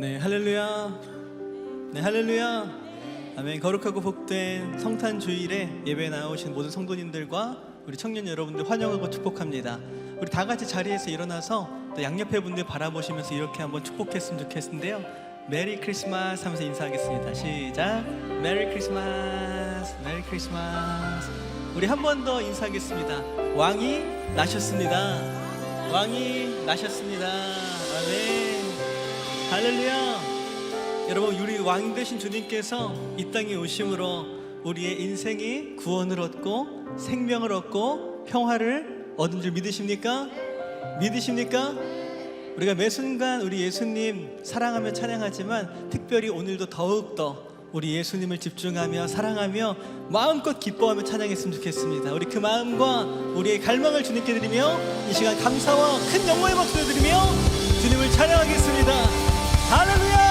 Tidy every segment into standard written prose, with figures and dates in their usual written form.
네, 할렐루야. 네, 할렐루야. 아멘. 거룩하고 복된 성탄 주일에 예배에 나오신 모든 성도님들과 우리 청년 여러분들 환영하고 축복합니다. 우리 다 같이 자리에서 일어나서 또 양옆에 분들 바라보시면서 이렇게 한번 축복했으면 좋겠는데요. 메리 크리스마스 하면서 인사하겠습니다. 시작. 메리 크리스마스, 메리 크리스마스. 우리 한 번 더 인사하겠습니다. 왕이 나셨습니다. 왕이 나셨습니다. 아멘. 할렐루야. 여러분, 우리 왕 되신 주님께서 이 땅에 오심으로 우리의 인생이 구원을 얻고 생명을 얻고 평화를 얻은 줄 믿으십니까? 믿으십니까? 우리가 매 순간 우리 예수님 사랑하며 찬양하지만 특별히 오늘도 더욱더 우리 예수님을 집중하며 사랑하며 마음껏 기뻐하며 찬양했으면 좋겠습니다. 우리 그 마음과 우리의 갈망을 주님께 드리며 이 시간 감사와 큰 영광의 박수를 드리며 주님을 찬양하겠습니다. 할렐루야.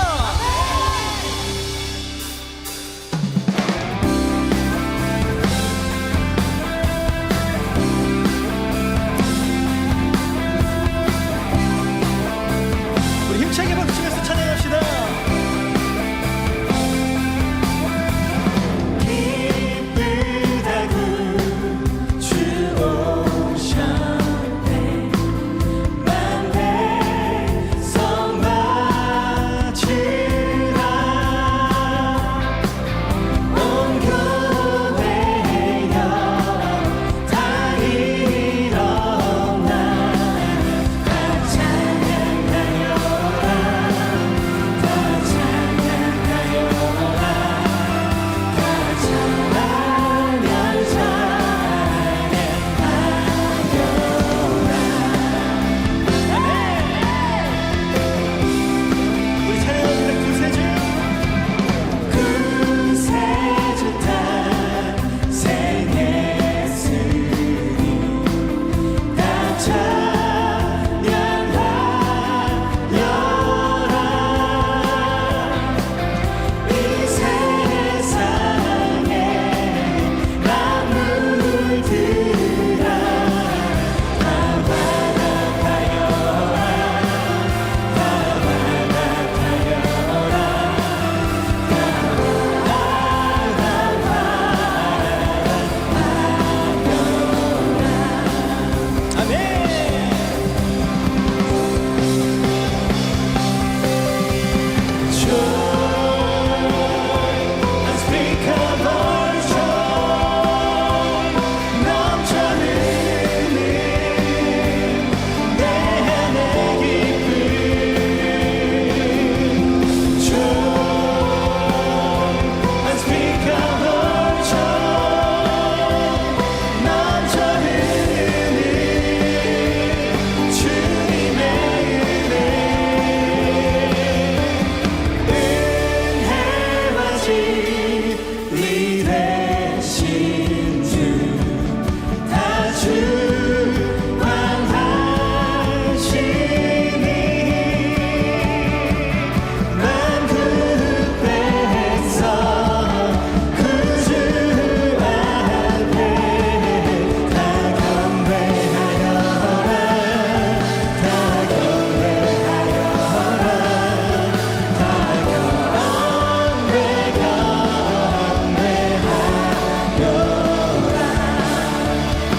우리 힘차게 박수치면서 찬양합시다.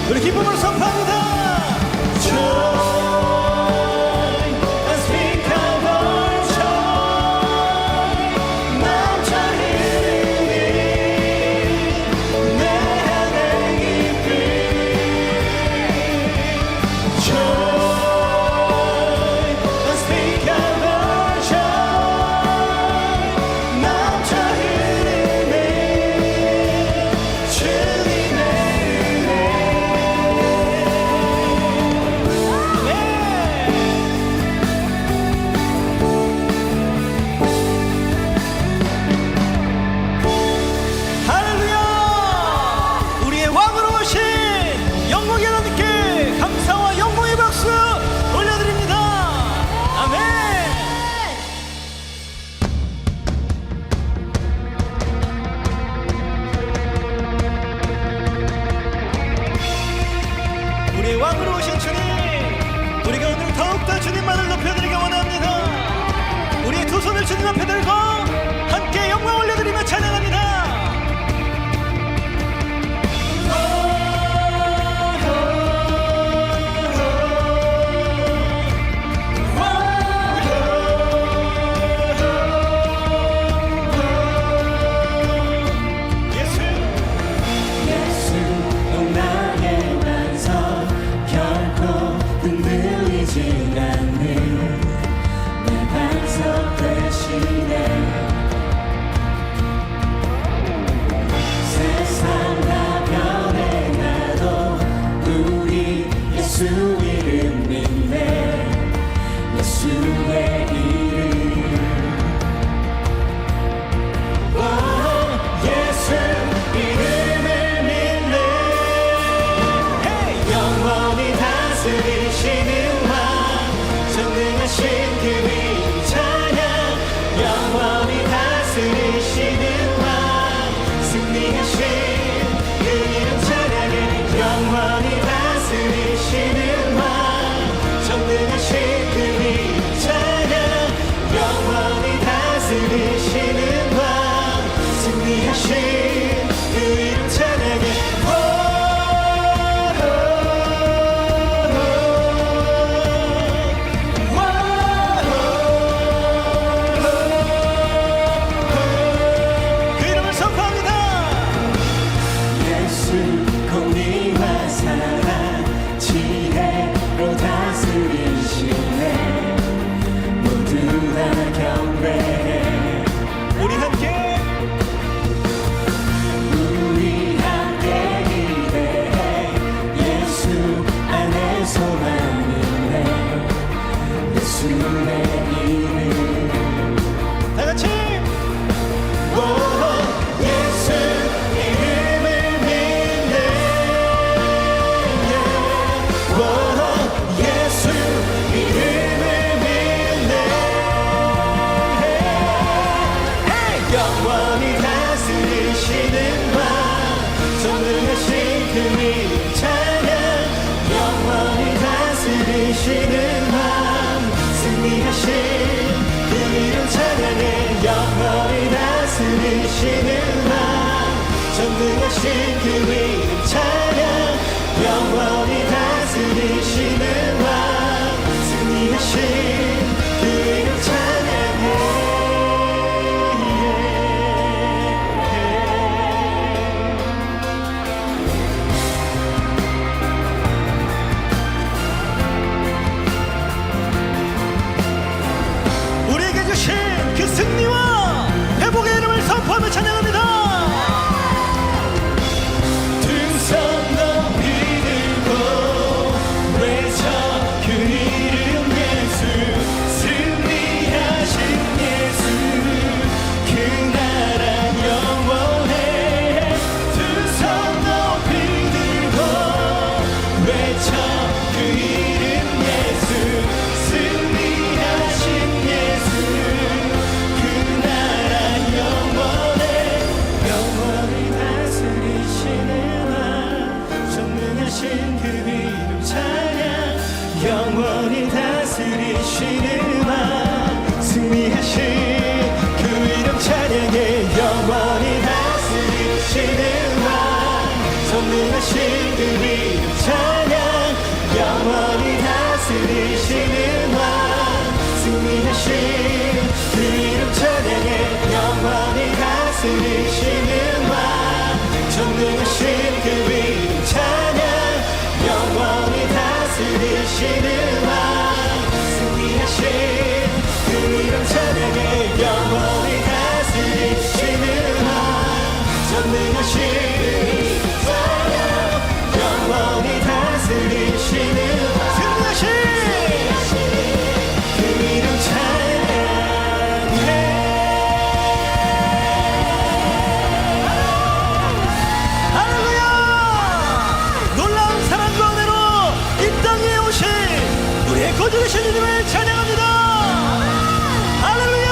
우리 기쁨으로 선포합니다. 왕으로 오신 주님, 우리가 오늘 더욱더 주님만을 높여드리기 원합니다. 우리의 두 두 손을 주님 앞에 들고 함께 영광 올려드리며 찬양합니다. 전능하신 그 이름 찬양 영원히 다스리시는 왕 승리하신 그 이름 찬양해 우리에게 주신 그 승리와 회복의 이름을 선포하며 찬양합니다. 영원히 다스리시는 왕 승리하신 그 이름 찬양해 영원히 다스리시는 왕 전능하신 그 이름 찬양 영원히 다스리시는 왕 승리하신 그 이름 찬양해 영원히 다스리시는 왕 전능하신 그 이름 찬양 영원히 다스리시는 왕 승리하신 그 이름 찬양해 영원히 다스리시는 왕 전능하신 찬양 영원히 다스리시는 왕 승리하신 그 이름 찬양해 할렐루야! 놀라운 사랑과 은혜로 이 땅에 오신 우리의 거주되신 주님을 찬양합니다. 할렐루야!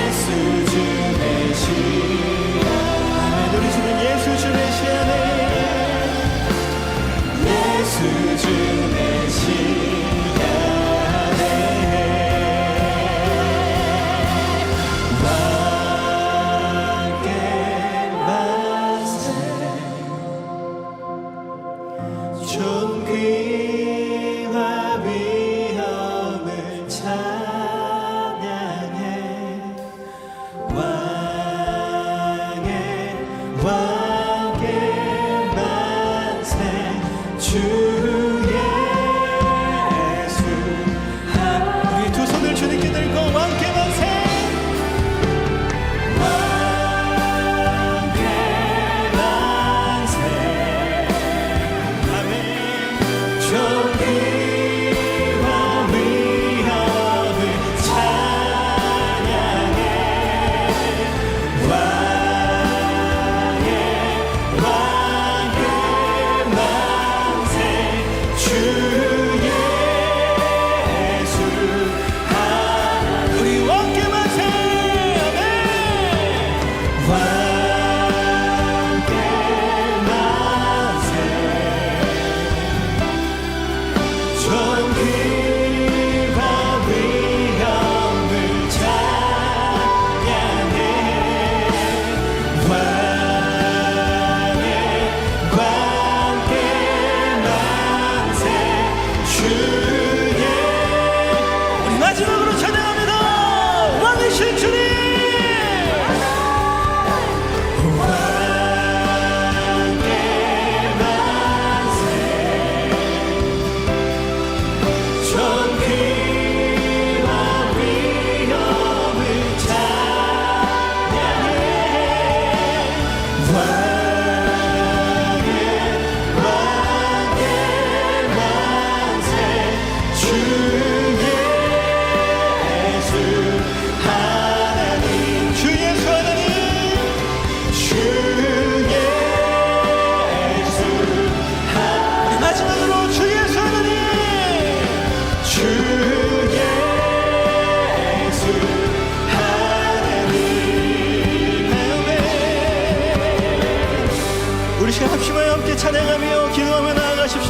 예수 주 대신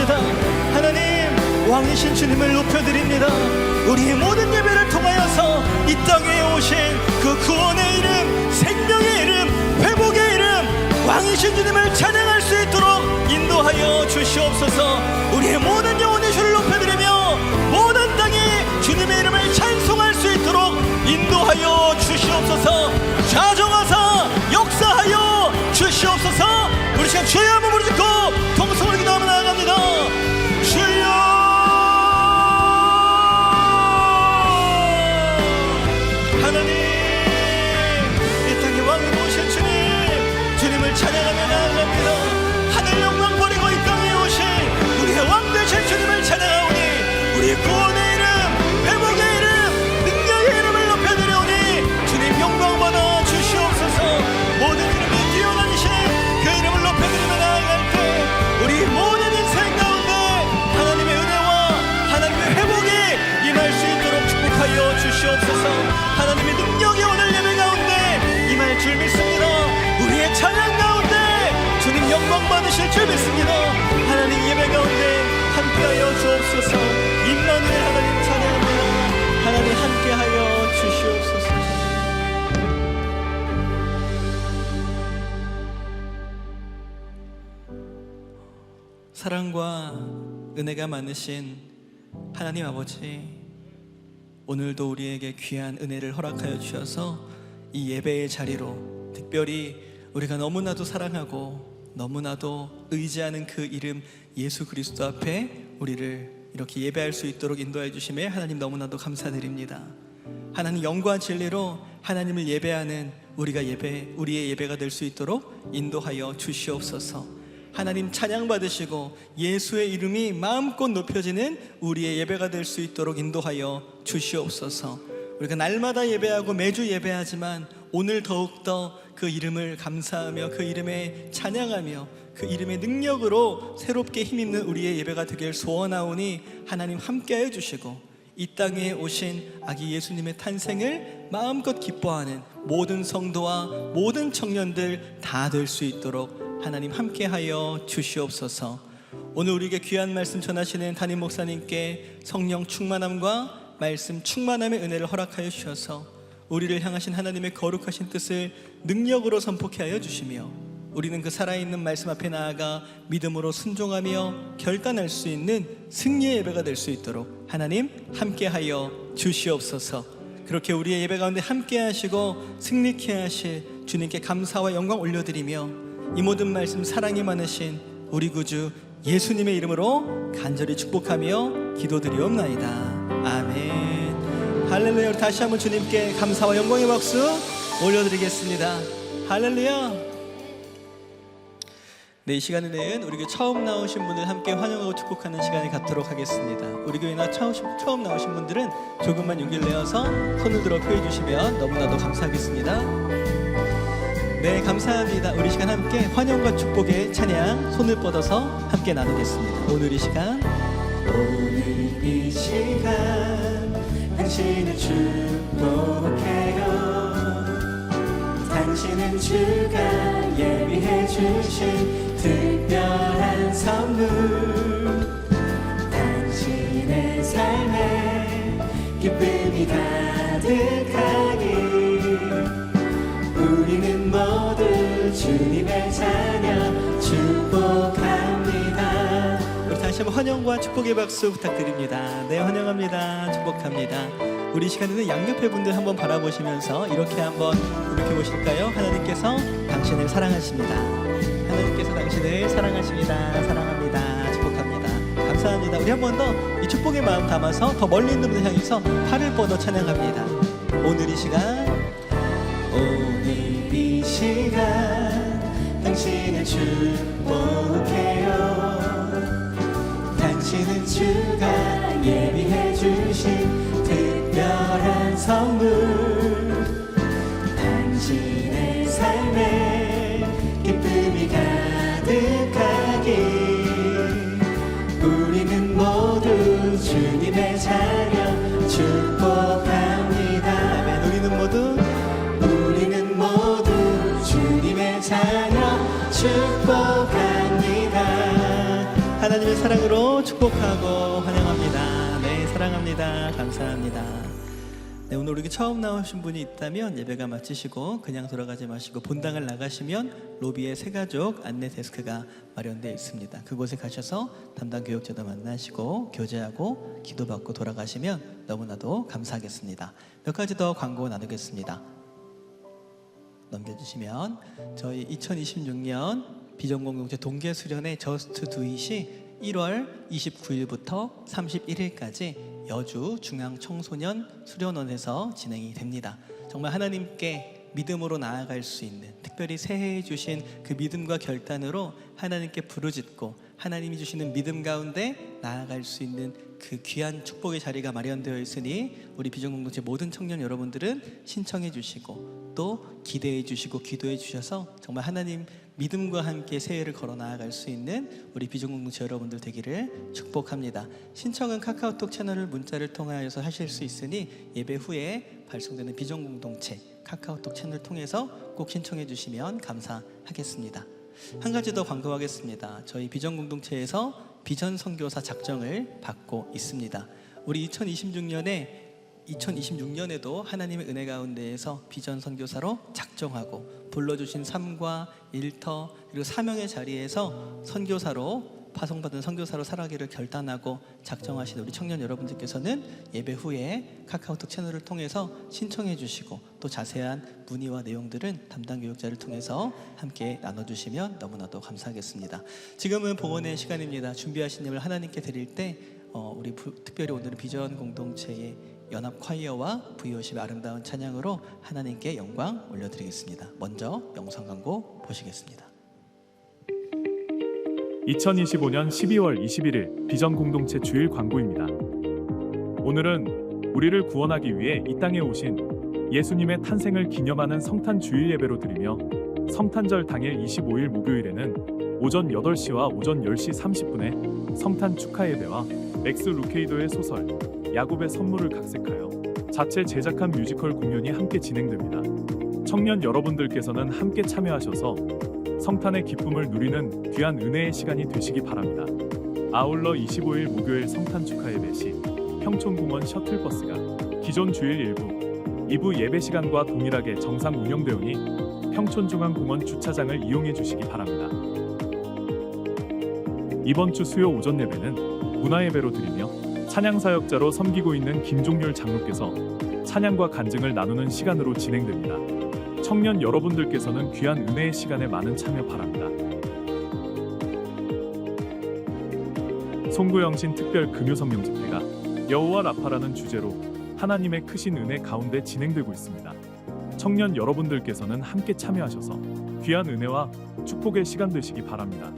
올려드립니다. 하나님, 왕이신 주님을 높여드립니다. 우리의 모든 예배를 통하여서 이 땅에 오신 그 구원의 이름, 생명의 이름, 회복의 이름, 왕이신 주님을 찬양할 수 있도록 인도하여 주시옵소서. 우리의 모든 영혼의 주를 높여드리며 모든 땅이 주님의 이름을 찬송할 수 있도록 인도하여 주시옵소서. 좌정하사 역사하여 주시옵소서. 우리 시간 주여 한번 부르짖고 통성을 기도하며 나아갑니다. 주여, 하나님, 이 땅에 왕으로 오신 주님, 주님을 찬양하며 나아갑니다. 하늘 영광 버리고 이 땅에 오신 우리의 왕 되신 주님을 찬양하오니 우리의 구원의 이름, 회복의 이름, 능력의 이름을 높여드려오니 주님 영광 받아 주시옵소서. 모든 이름이 뛰어나신 그 이름을 높여드리며 나아갈 때 우리 모든 인생 가운데 하나님의 은혜와 하나님의 회복이 임할 수 있도록 축복하여 주시옵소서. 하나님의 능력이 오늘 예배 가운데 임할 줄 믿습니다. 우리의 찬양 가운데 주님 영광 받으실 줄 믿습니다. 하나님 예배 가운데 함께하여 주옵소서. 임마누엘 하나님 찬양합니다. 하나님 함께하여 주시옵소서. 사랑과 은혜가 많으신 하나님 아버지, 오늘도 우리에게 귀한 은혜를 허락하여 주셔서 이 예배의 자리로 특별히 우리가 너무나도 사랑하고 너무나도 의지하는 그 이름 예수 그리스도 앞에 우리를 이렇게 예배할 수 있도록 인도해 주심에 하나님 너무나도 감사드립니다. 하나님 영과 진리로 하나님을 예배하는 우리의 예배가 될 수 있도록 인도하여 주시옵소서. 하나님 찬양 받으시고 예수의 이름이 마음껏 높여지는 우리의 예배가 될 수 있도록 인도하여 주시옵소서. 우리가 날마다 예배하고 매주 예배하지만 오늘 더욱더 그 이름을 감사하며 그 이름에 찬양하며 그 이름의 능력으로 새롭게 힘있는 우리의 예배가 되길 소원하오니 하나님 함께하여 주시고 이 땅에 오신 아기 예수님의 탄생을 마음껏 기뻐하는 모든 성도와 모든 청년들 다 될 수 있도록 하나님 함께하여 주시옵소서. 오늘 우리에게 귀한 말씀 전하시는 담임 목사님께 성령 충만함과 말씀 충만함의 은혜를 허락하여 주셔서 우리를 향하신 하나님의 거룩하신 뜻을 능력으로 선포케 하여 주시며 우리는 그 살아있는 말씀 앞에 나아가 믿음으로 순종하며 결단할 수 있는 승리의 예배가 될 수 있도록 하나님 함께하여 주시옵소서. 그렇게 우리의 예배 가운데 함께 하시고 승리케 하실 주님께 감사와 영광 올려드리며 이 모든 말씀 사랑이 많으신 우리 구주 예수님의 이름으로 간절히 축복하며 기도드리옵나이다. 아멘. 할렐루야. 우리 다시 한번 주님께 감사와 영광의 박수 올려드리겠습니다. 할렐루야. 네, 이 시간에는 우리 교회 처음 나오신 분들 함께 환영하고 축복하는 시간을 갖도록 하겠습니다. 우리 교회나 처음 나오신 분들은 조금만 용기를 내어서 손을 들어 표해 주시면 너무나도 감사하겠습니다. 네, 감사합니다. 우리 시간 함께 환영과 축복의 찬양 손을 뻗어서 함께 나누겠습니다. 오늘 이 시간 당신을 축복해요. 당신은 주가 예비해 주신 특별한 선물, 당신의 삶에 기쁨이 가득하니 우리는 모두 주님의 자녀 축복합니다. 우리 다시 한번 환영과 축복의 박수 부탁드립니다. 네, 환영합니다. 축복합니다. 우리 시간에는 양옆에 분들 한번 바라보시면서 이렇게 한번 고백해 보실까요? 하나님께서 당신을 사랑하십니다. 하나님께서 당신을 사랑하십니다. 사랑합니다. 축복합니다. 감사합니다. 우리 한 번 더 이 축복의 마음 담아서 더 멀리 있는 분을 향해서 팔을 뻗어 찬양합니다. 오늘 이 시간 당신을 축복해요. 당신은 주가 예비해 주신 특별한 선물, 당신의 삶에 기쁨이 가득하기 우리는 모두 주님의 자녀 축복합니다. 아멘. 우리는 모두 주님의 자녀 축복합니다. 하나님의 하나님의 사랑으로 축복하고 환영합니다. 네, 사랑합니다. 감사합니다. 네, 오늘 우리 처음 나오신 분이 있다면 예배가 마치시고 그냥 돌아가지 마시고 본당을 나가시면 로비에 새가족 안내 데스크가 마련되어 있습니다. 그곳에 가셔서 담당 교육자도 만나시고 교제하고 기도받고 돌아가시면 너무나도 감사하겠습니다. 몇 가지 더 광고 나누겠습니다. 넘겨주시면 저희 2026년 비전공동체 동계수련회 저스트 두잇이 1월 29일부터 31일까지 여주 중앙청소년 수련원에서 진행이 됩니다. 정말 하나님께 믿음으로 나아갈 수 있는, 특별히 새해에 주신 그 믿음과 결단으로 하나님께 부르짖고 하나님이 주시는 믿음 가운데 나아갈 수 있는 그 귀한 축복의 자리가 마련되어 있으니 우리 비전공동체 모든 청년 여러분들은 신청해 주시고 또 기대해 주시고 기도해 주셔서 정말 하나님 믿음과 함께 새해를 걸어 나아갈 수 있는 우리 비전공동체 여러분들 되기를 축복합니다. 신청은 카카오톡 채널을 문자를 통하여서 하실 수 있으니 예배 후에 발송되는 비전공동체 카카오톡 채널을 통해서 꼭 신청해 주시면 감사하겠습니다. 한 가지 더 광고하겠습니다. 저희 비전공동체에서 비전선교사 작정을 받고 있습니다. 우리 2026년에도 하나님의 은혜 가운데에서 비전 선교사로 작정하고 불러주신 삶과 일터 그리고 사명의 자리에서 선교사로 파송받은 선교사로 살아가기를 결단하고 작정하신 우리 청년 여러분들께서는 예배 후에 카카오톡 채널을 통해서 신청해 주시고 또 자세한 문의와 내용들은 담당 교육자를 통해서 함께 나눠주시면 너무나도 감사하겠습니다. 지금은 봉헌의 시간입니다. 준비하신 예물을 하나님께 드릴 때 우리 특별히 오늘은 비전 공동체의 연합 콰이어와 V50의 아름다운 찬양으로 하나님께 영광 올려드리겠습니다. 먼저 영상 광고 보시겠습니다. 2025년 12월 21일 비전 공동체 주일 광고입니다. 오늘은 우리를 구원하기 위해 이 땅에 오신 예수님의 탄생을 기념하는 성탄 주일 예배로 드리며 성탄절 당일 25일 목요일에는 오전 8시와 오전 10시 30분에 성탄 축하 예배와 엑스 루케이도의 소설 야곱의 선물을 각색하여 자체 제작한 뮤지컬 공연이 함께 진행됩니다. 청년 여러분들께서는 함께 참여하셔서 성탄의 기쁨을 누리는 귀한 은혜의 시간이 되시기 바랍니다. 아울러 25일 목요일 성탄 축하 예배 시 평촌공원 셔틀버스가 기존 주일 1부, 2부 예배 시간과 동일하게 정상 운영되오니 평촌중앙공원 주차장을 이용해 주시기 바랍니다. 이번 주 수요 오전 예배는 문화예배로 드리며 찬양사역자로 섬기고 있는 김종률 장로께서 찬양과 간증을 나누는 시간으로 진행됩니다. 청년 여러분들께서는 귀한 은혜의 시간에 많은 참여 바랍니다. 송구영신 특별 금요성령 집회가 여호와 라파라는 주제로 하나님의 크신 은혜 가운데 진행되고 있습니다. 청년 여러분들께서는 함께 참여하셔서 귀한 은혜와 축복의 시간 되시기 바랍니다.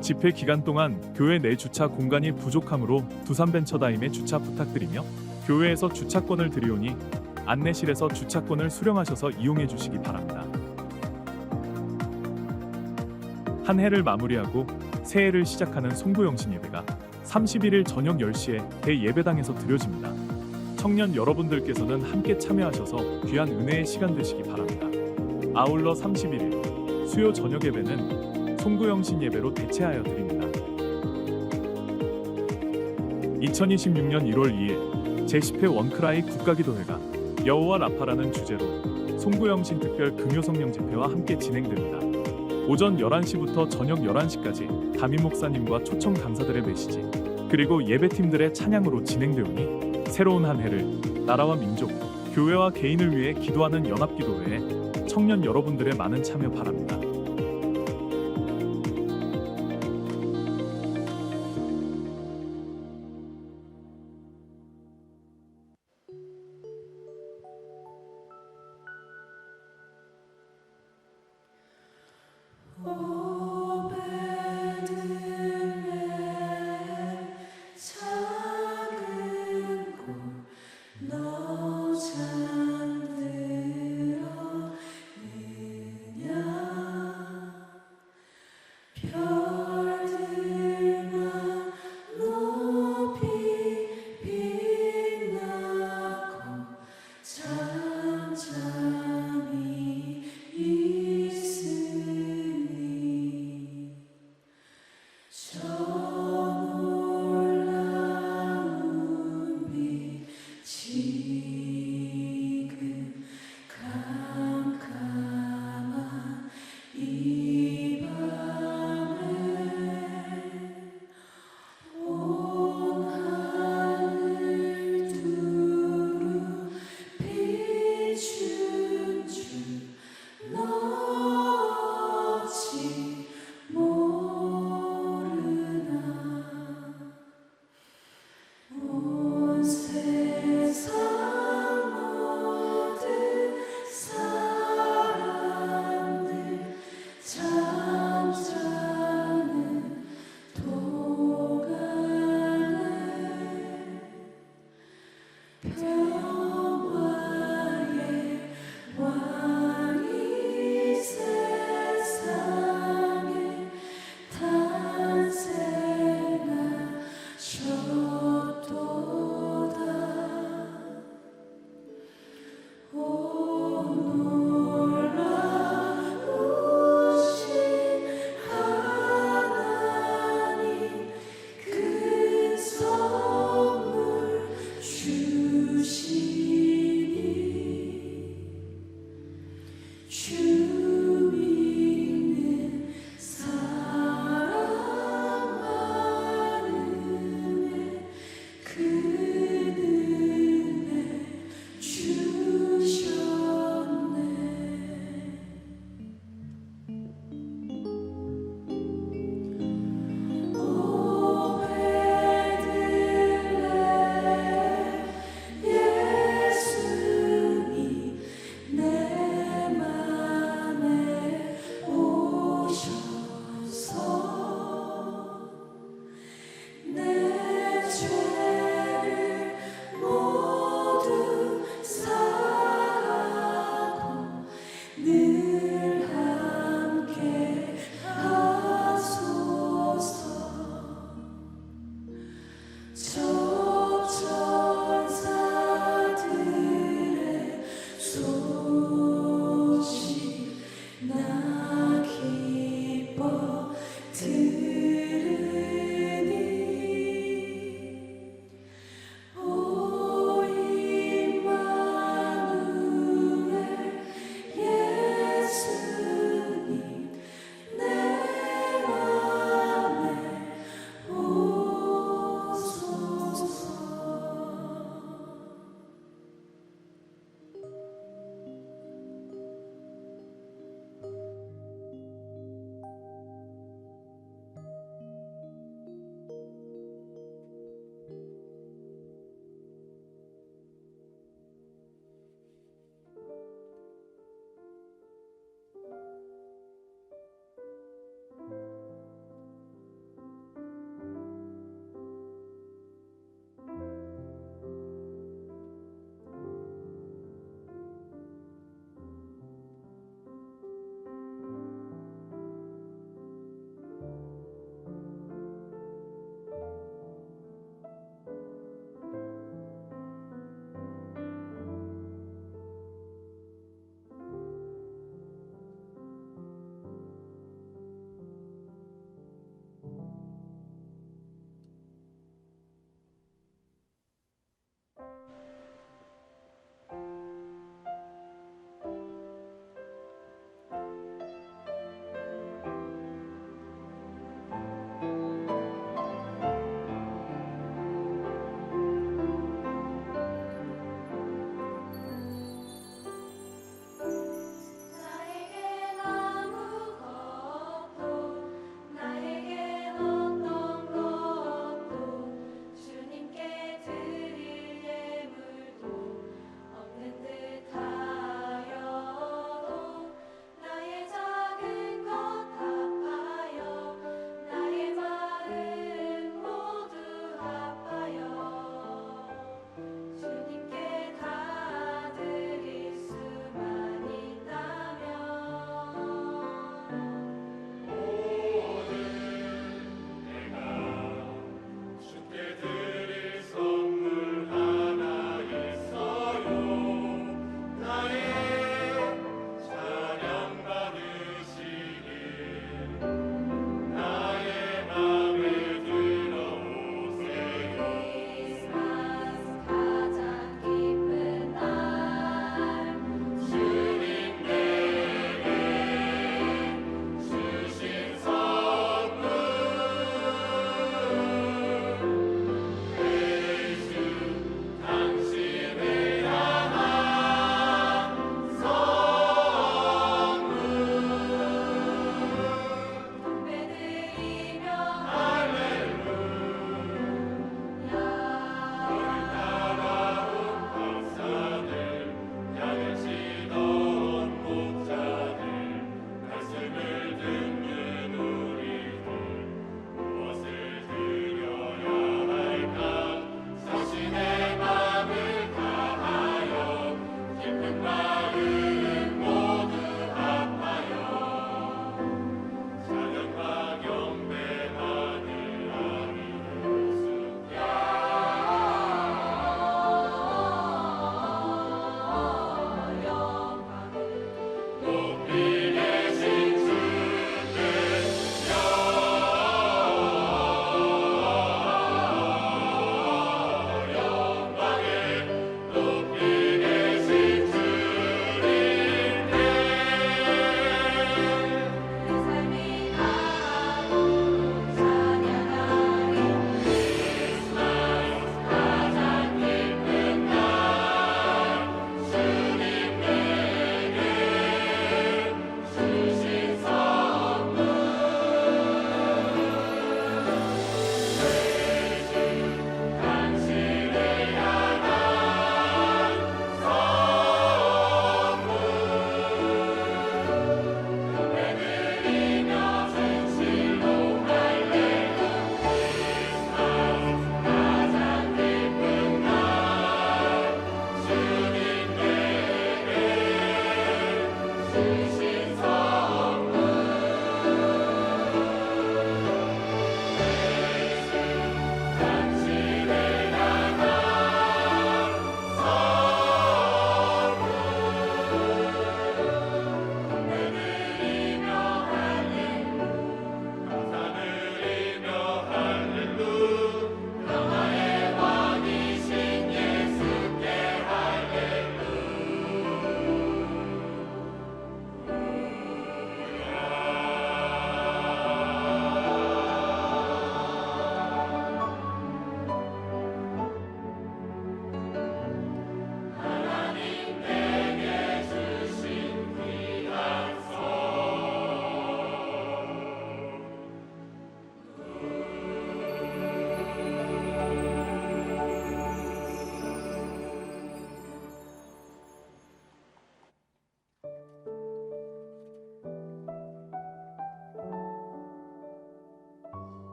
집회 기간 동안 교회 내 주차 공간이 부족하므로 두산벤처다임에 주차 부탁드리며 교회에서 주차권을 드리오니 안내실에서 주차권을 수령하셔서 이용해 주시기 바랍니다. 한 해를 마무리하고 새해를 시작하는 송구영신 예배가 31일 저녁 10시에 대예배당에서 드려집니다. 청년 여러분들께서는 함께 참여하셔서 귀한 은혜의 시간 되시기 바랍니다. 아울러 31일 수요 저녁 예배는 송구영신 예배로 대체하여 드립니다. 2026년 1월 2일 제10회 원크라이 국가기도회가 여호와 라파라는 주제로 송구영신 특별 금요성령 집회와 함께 진행됩니다. 오전 11시부터 저녁 11시까지 담임 목사님과 초청 강사들의 메시지 그리고 예배팀들의 찬양으로 진행되오니 새로운 한 해를 나라와 민족, 교회와 개인을 위해 기도하는 연합기도회에 청년 여러분들의 많은 참여 바랍니다. 예수님 내 맘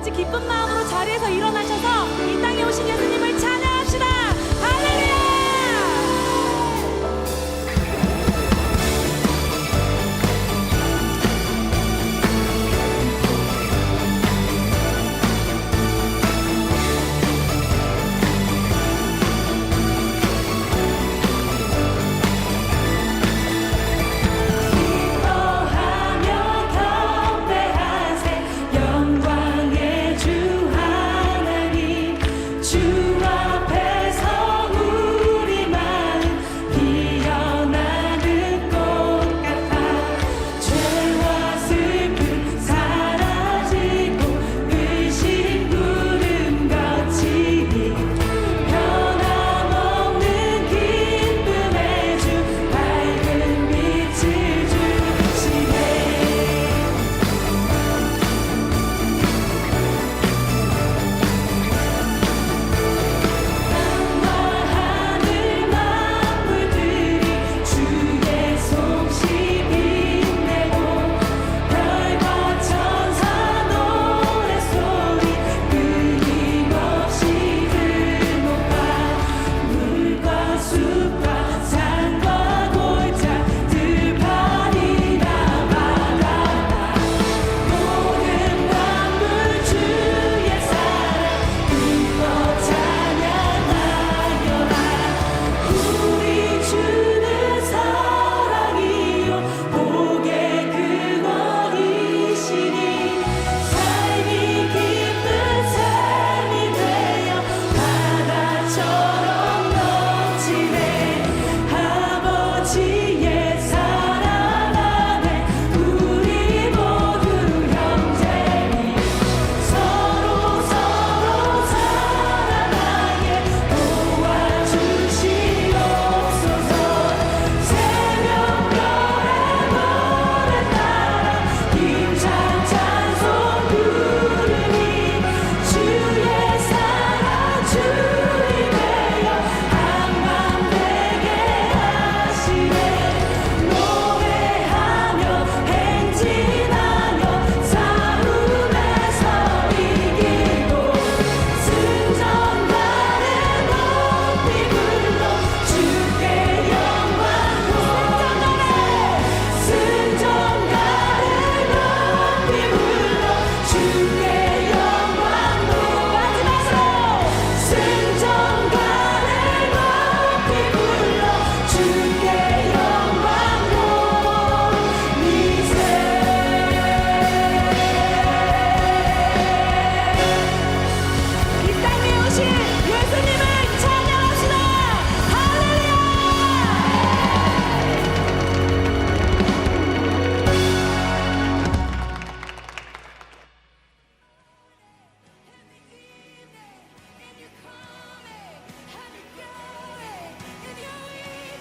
같이 기쁜 마음으로 자리에서 일어나셔서 이 땅에 오신 예수님을 찬양합시다. 할렐루야.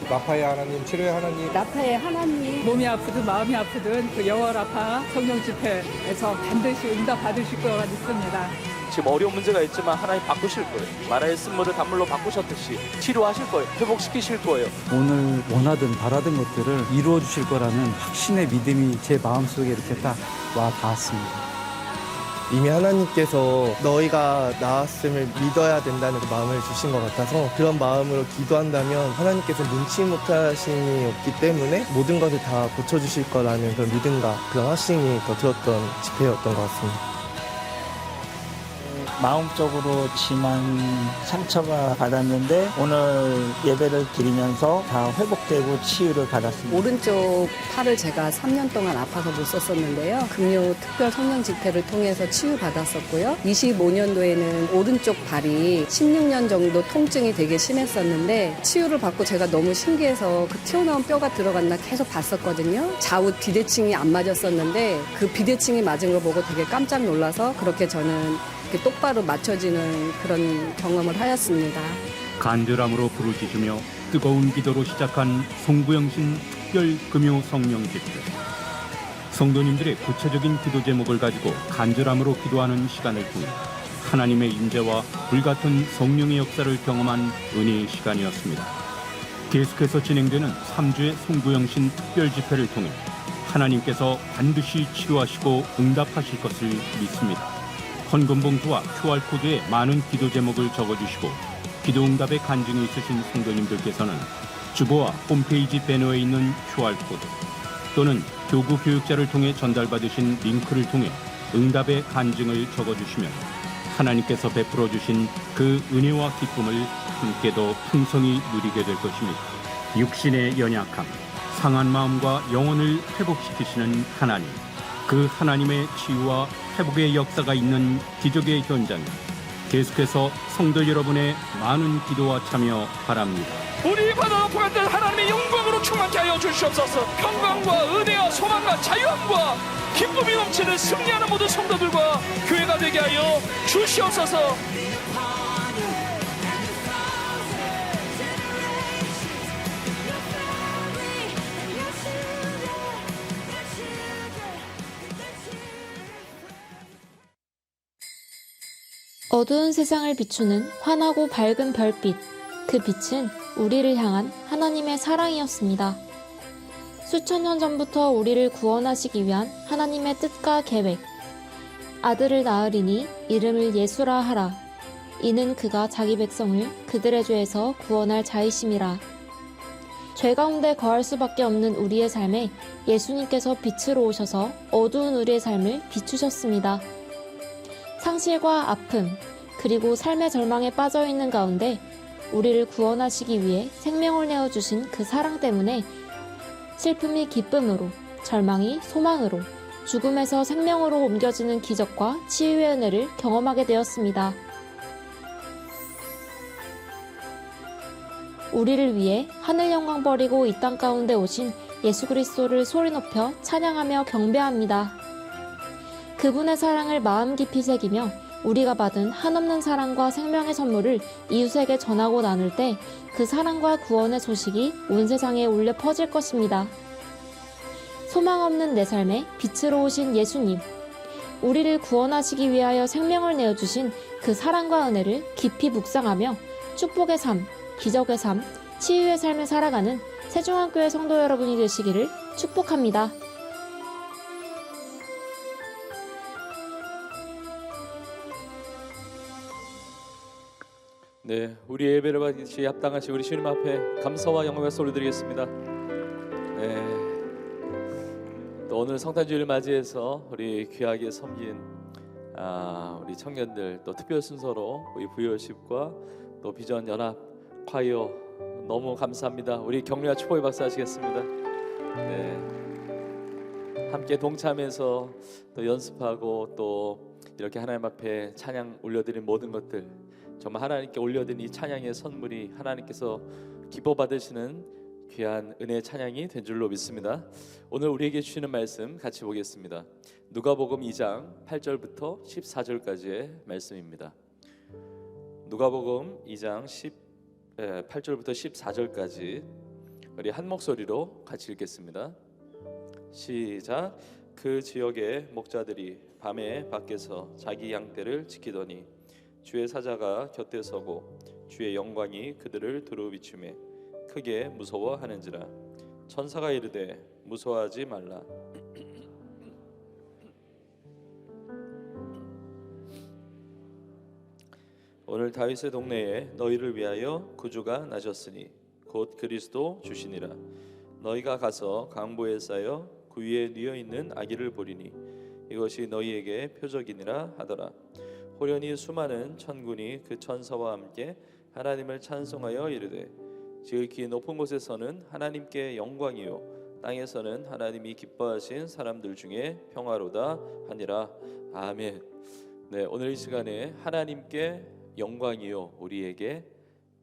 라파의 하나님, 치료의 하나님, 라파의 하나님, 몸이 아프든 마음이 아프든 그 영월 아파 성령 집회에서 반드시 응답 받으실 거라 믿습니다. 지금 어려운 문제가 있지만 하나님 바꾸실 거예요. 마라의 쓴물을 단물로 바꾸셨듯이 치료하실 거예요. 회복시키실 거예요. 오늘 원하든 바라던 것들을 이루어 주실 거라는 확신의 믿음이 제 마음속에 이렇게 딱 와 닿았습니다. 이미 하나님께서 너희가 나았음을 믿어야 된다는 그 마음을 주신 것 같아서 그런 마음으로 기도한다면 하나님께서 눈치 못하심이 없기 때문에 모든 것을 다 고쳐주실 거라는 그런 믿음과 그런 확신이 더 들었던 집회였던 것 같습니다. 마음적으로 심한 상처가 받았는데 오늘 예배를 드리면서 다 회복되고 치유를 받았습니다. 오른쪽 팔을 제가 3년 동안 아파서 못 썼었는데요. 금요 특별 성령 집회를 통해서 치유받았었고요. 25년도에는 오른쪽 발이 16년 정도 통증이 되게 심했었는데 치유를 받고 제가 너무 신기해서 그 튀어나온 뼈가 들어갔나 계속 봤었거든요. 좌우 비대칭이 안 맞았었는데 그 비대칭이 맞은 걸 보고 되게 깜짝 놀라서 그렇게 저는 이렇게 똑바로 맞춰지는 그런 경험을 하였습니다. 간절함으로 부르짖으며 뜨거운 기도로 시작한 송구영신 특별 금요 성령 집회. 성도님들의 구체적인 기도 제목을 가지고 간절함으로 기도하는 시간을 통해 하나님의 임재와 불같은 성령의 역사를 경험한 은혜의 시간이었습니다. 계속해서 진행되는 3주의 송구영신 특별 집회를 통해 하나님께서 반드시 치료하시고 응답하실 것을 믿습니다. 헌금봉투와 QR코드에 많은 기도 제목을 적어주시고 기도응답에 간증이 있으신 성도님들께서는 주보와 홈페이지 배너에 있는 QR코드 또는 교구 교육자를 통해 전달받으신 링크를 통해 응답의 간증을 적어주시면 하나님께서 베풀어 주신 그 은혜와 기쁨을 함께 더 풍성히 누리게 될 것입니다. 육신의 연약함, 상한 마음과 영혼을 회복시키시는 하나님, 그 하나님의 치유와 회복의 역사가 있는 기적의 현장, 계속해서 성도 여러분의 많은 기도와 참여 바랍니다. 우리 바다 앞에 하나님의 영광으로 충만케 하여 주시옵소서. 평강과 은혜와 소망과 자유함과 기쁨이 넘치는 승리하는 모든 성도들과 교회가 되게 하여 주시옵소서. 어두운 세상을 비추는 환하고 밝은 별빛, 그 빛은 우리를 향한 하나님의 사랑이었습니다. 수천 년 전부터 우리를 구원하시기 위한 하나님의 뜻과 계획. 아들을 낳으리니 이름을 예수라 하라. 이는 그가 자기 백성을 그들의 죄에서 구원할 자이심이라. 죄 가운데 거할 수밖에 없는 우리의 삶에 예수님께서 빛으로 오셔서 어두운 우리의 삶을 비추셨습니다. 상실과 아픔, 그리고 삶의 절망에 빠져있는 가운데 우리를 구원하시기 위해 생명을 내어주신 그 사랑 때문에 슬픔이 기쁨으로, 절망이 소망으로, 죽음에서 생명으로 옮겨지는 기적과 치유의 은혜를 경험하게 되었습니다. 우리를 위해 하늘 영광 버리고 이 땅 가운데 오신 예수 그리스도를 소리 높여 찬양하며 경배합니다. 그분의 사랑을 마음 깊이 새기며 우리가 받은 한없는 사랑과 생명의 선물을 이웃에게 전하고 나눌 때 그 사랑과 구원의 소식이 온 세상에 울려 퍼질 것입니다. 소망 없는 내 삶에 빛으로 오신 예수님, 우리를 구원하시기 위하여 생명을 내어주신 그 사랑과 은혜를 깊이 묵상하며 축복의 삶, 기적의 삶, 치유의 삶을 살아가는 세종학교의 성도 여러분이 되시기를 축복합니다. 네, 우리 예배를 받기 합당하신 우리 주님 앞에 감사와 영광의 소리 드리겠습니다. 네, 또 오늘 성탄주의를 맞이해서 우리 귀하게 섬긴 우리 청년들, 또 특별 순서로 우리 부여십과 또 비전 연합 콰이어 너무 감사합니다. 우리 격려와 축복의 박수 하시겠습니다. 네, 함께 동참해서 또 연습하고 또 이렇게 하나님 앞에 찬양 올려드린 모든 것들, 정말 하나님께 올려드린 이 찬양의 선물이 하나님께서 기뻐 받으시는 귀한 은혜의 찬양이 된 줄로 믿습니다. 오늘 우리에게 주시는 말씀 같이 보겠습니다. 누가복음 2장 8절부터 14절까지의 말씀입니다. 누가복음 2장 8절부터 14절까지 우리 한 목소리로 같이 읽겠습니다. 시작. 그 지역의 목자들이 밤에 밖에서 자기 양떼를 지키더니 주의 사자가 곁에 서고 주의 영광이 그들을 두루 비추매 크게 무서워하는지라. 천사가 이르되 무서워하지 말라. 오늘 다윗의 동네에 너희를 위하여 구주가 나셨으니 곧 그리스도 주시니라. 너희가 가서 강보에 쌓여 그 위에 뉘어 있는 아기를 보리니 이것이 너희에게 표적이니라 하더라. 호련히 수많은 천군이 그 천사와 함께 하나님을 찬송하여 이르되 지극히 높은 곳에서는 하나님께 영광이요 땅에서는 하나님이 기뻐하신 사람들 중에 평화로다 하니라. 아멘. 네, 오늘 이 시간에 하나님께 영광이요 우리에게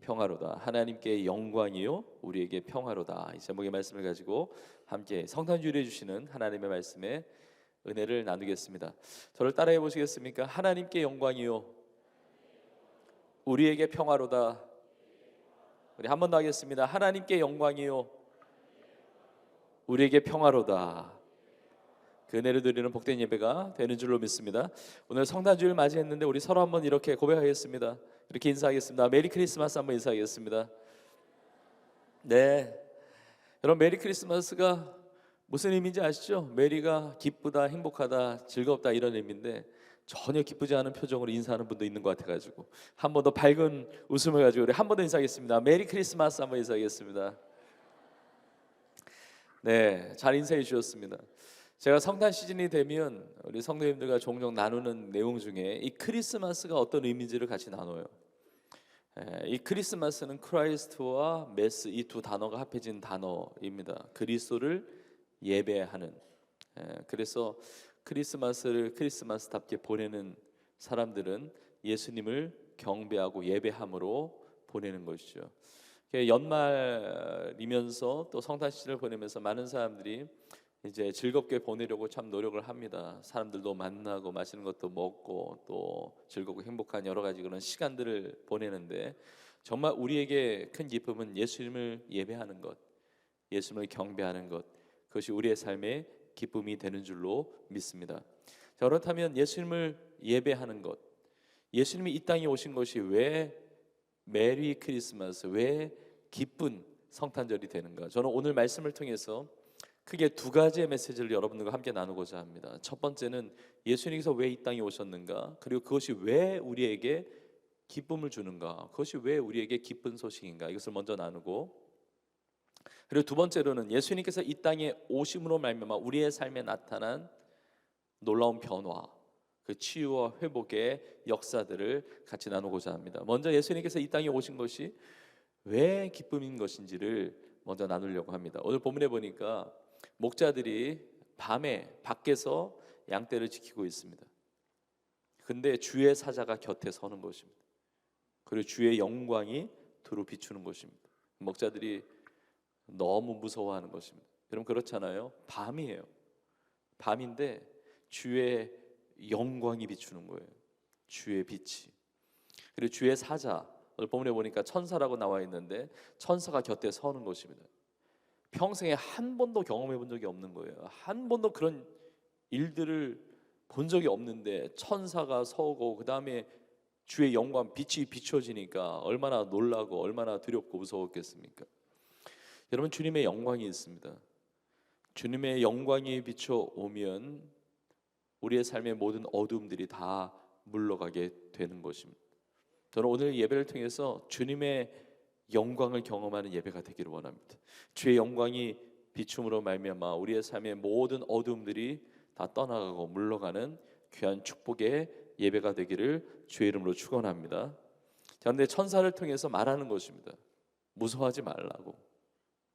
평화로다. 하나님께 영광이요 우리에게 평화로다. 이 제목의 말씀을 가지고 함께 성탄주의를 해주시는 하나님의 말씀에 은혜를 나누겠습니다. 저를 따라해 보시겠습니까? 하나님께 영광이요 우리에게 평화로다. 우리 한 번 더 하겠습니다. 하나님께 영광이요 우리에게 평화로다. 그 은혜를 드리는 복된 예배가 되는 줄로 믿습니다. 오늘 성탄주의를 맞이했는데 우리 서로 한번 이렇게 고백하겠습니다. 이렇게 인사하겠습니다. 메리 크리스마스 한번 인사하겠습니다. 네, 여러분 메리 크리스마스가 무슨 의미인지 아시죠? 메리가 기쁘다, 행복하다, 즐겁다 이런 의미인데 전혀 기쁘지 않은 표정으로 인사하는 분도 있는 것 같아가지고 한 번 더 밝은 웃음을 가지고 우리 한 번 더 인사하겠습니다. 메리 크리스마스 한번 인사하겠습니다. 네, 잘 인사해 주셨습니다. 제가 성탄 시즌이 되면 우리 성도님들과 종종 나누는 내용 중에 이 크리스마스가 어떤 의미인지를 같이 나눠요. 이 크리스마스는 크라이스트와 메스 이 두 단어가 합해진 단어입니다. 그리스도를 예배하는. 그래서 크리스마스를 크리스마스답게 보내는 사람들은 예수님을 경배하고 예배함으로 보내는 것이죠. 연말이면서 또 성탄 시즌을 보내면서 많은 사람들이 이제 즐겁게 보내려고 참 노력을 합니다. 사람들도 만나고 맛있는 것도 먹고 또 즐겁고 행복한 여러 가지 그런 시간들을 보내는데 정말 우리에게 큰 기쁨은 예수님을 예배하는 것, 예수님을 경배하는 것, 그것이 우리의 삶의 기쁨이 되는 줄로 믿습니다. 자, 그렇다면 예수님을 예배하는 것, 예수님이 이 땅에 오신 것이 왜 메리 크리스마스, 왜 기쁜 성탄절이 되는가? 저는 오늘 말씀을 통해서 크게 두 가지의 메시지를 여러분들과 함께 나누고자 합니다. 첫 번째는 예수님께서 왜 이 땅에 오셨는가? 그리고 그것이 왜 우리에게 기쁨을 주는가? 그것이 왜 우리에게 기쁜 소식인가? 이것을 먼저 나누고, 그리고 두 번째로는 예수님께서 이 땅에 오심으로 말미암아 우리의 삶에 나타난 놀라운 변화, 그 치유와 회복의 역사들을 같이 나누고자 합니다. 먼저 예수님께서 이 땅에 오신 것이 왜 기쁨인 것인지를 먼저 나누려고 합니다. 오늘 본문에 보니까 목자들이 밤에 밖에서 양떼를 지키고 있습니다. 근데 주의 사자가 곁에 서는 것입니다. 그리고 주의 영광이 두루 비추는 것입니다. 목자들이 너무 무서워하는 것입니다. 여러분 그렇잖아요. 밤이에요. 밤인데 주의 영광이 비추는 거예요. 주의 빛이. 그리고 주의 사자, 오늘 본문에 보니까 천사라고 나와 있는데 천사가 곁에 서는 것입니다. 평생에 한 번도 경험해 본 적이 없는 거예요. 한 번도 그런 일들을 본 적이 없는데 천사가 서고 그 다음에 주의 영광 빛이 비춰지니까 얼마나 놀라고 얼마나 두렵고 무서웠겠습니까? 여러분 주님의 영광이 있습니다. 주님의 영광이 비춰오면 우리의 삶의 모든 어두움들이 다 물러가게 되는 것입니다. 저는 오늘 예배를 통해서 주님의 영광을 경험하는 예배가 되기를 원합니다. 주의 영광이 비춤으로 말미암아 우리의 삶의 모든 어두움들이 다 떠나가고 물러가는 귀한 축복의 예배가 되기를 주의 이름으로 축원합니다. 그런데 천사를 통해서 말하는 것입니다. 무서워하지 말라고.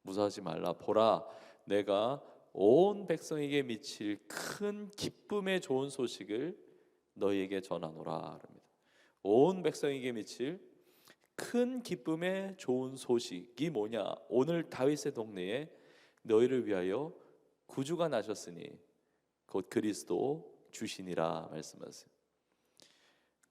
무서워하지 말라. 보라, 내가 온 백성에게 미칠 큰 기쁨의 좋은 소식을 너희에게 전하노라. 온 백성에게 미칠 큰 기쁨의 좋은 소식이 뭐냐? 오늘 다윗의 동네에 너희를 위하여 구주가 나셨으니 곧 그리스도 주시니라 말씀하세요.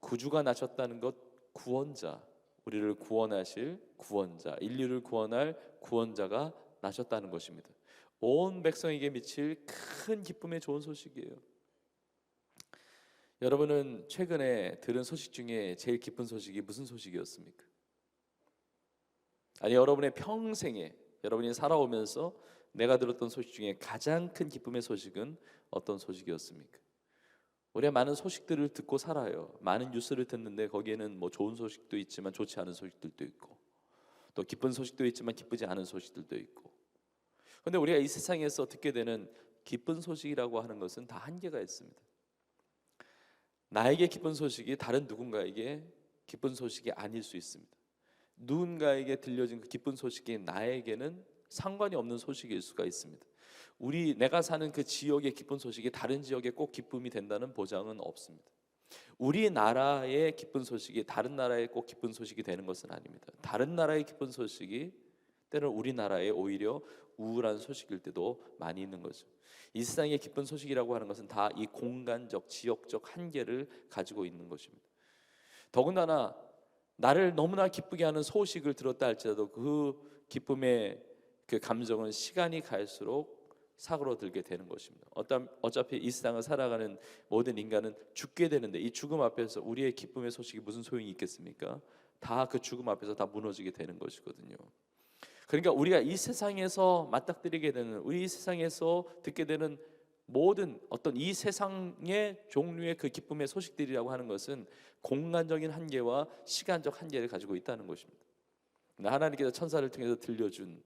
구주가 나셨다는 것, 구원자, 우리를 구원하실 구원자, 인류를 구원할 구원자가 나셨다는 것입니다. 온 백성에게 미칠 큰 기쁨의 좋은 소식이에요. 여러분은 최근에 들은 소식 중에 제일 기쁜 소식이 무슨 소식이었습니까? 아니 여러분의 평생에 여러분이 살아오면서 내가 들었던 소식 중에 가장 큰 기쁨의 소식은 어떤 소식이었습니까? 우리가 많은 소식들을 듣고 살아요. 많은 뉴스를 듣는데 거기에는 뭐 좋은 소식도 있지만 좋지 않은 소식들도 있고 또 기쁜 소식도 있지만 기쁘지 않은 소식들도 있고. 그런데 우리가 이 세상에서 듣게 되는 기쁜 소식이라고 하는 것은 다 한계가 있습니다. 나에게 기쁜 소식이 다른 누군가에게 기쁜 소식이 아닐 수 있습니다. 누군가에게 들려진 그 기쁜 소식이 나에게는 상관이 없는 소식일 수가 있습니다. 내가 사는 그 지역의 기쁜 소식이 다른 지역에 꼭 기쁨이 된다는 보장은 없습니다. 우리나라의 기쁜 소식이 다른 나라에 꼭 기쁜 소식이 되는 것은 아닙니다. 다른 나라의 기쁜 소식이 때로는 우리나라에 오히려 우울한 소식일 때도 많이 있는 거죠. 이 세상의 기쁜 소식이라고 하는 것은 다 이 공간적, 지역적 한계를 가지고 있는 것입니다. 더군다나 나를 너무나 기쁘게 하는 소식을 들었다 할지라도 그 기쁨의 그 감정은 시간이 갈수록 사그러들게 되는 것입니다. 어차피 이 세상을 살아가는 모든 인간은 죽게 되는데 이 죽음 앞에서 우리의 기쁨의 소식이 무슨 소용이 있겠습니까? 다 그 죽음 앞에서 다 무너지게 되는 것이거든요. 그러니까 우리가 이 세상에서 맞닥뜨리게 되는, 우리 이 세상에서 듣게 되는 모든 어떤 이 세상의 종류의 그 기쁨의 소식들이라고 하는 것은 공간적인 한계와 시간적 한계를 가지고 있다는 것입니다. 하나님께서 천사를 통해서 들려준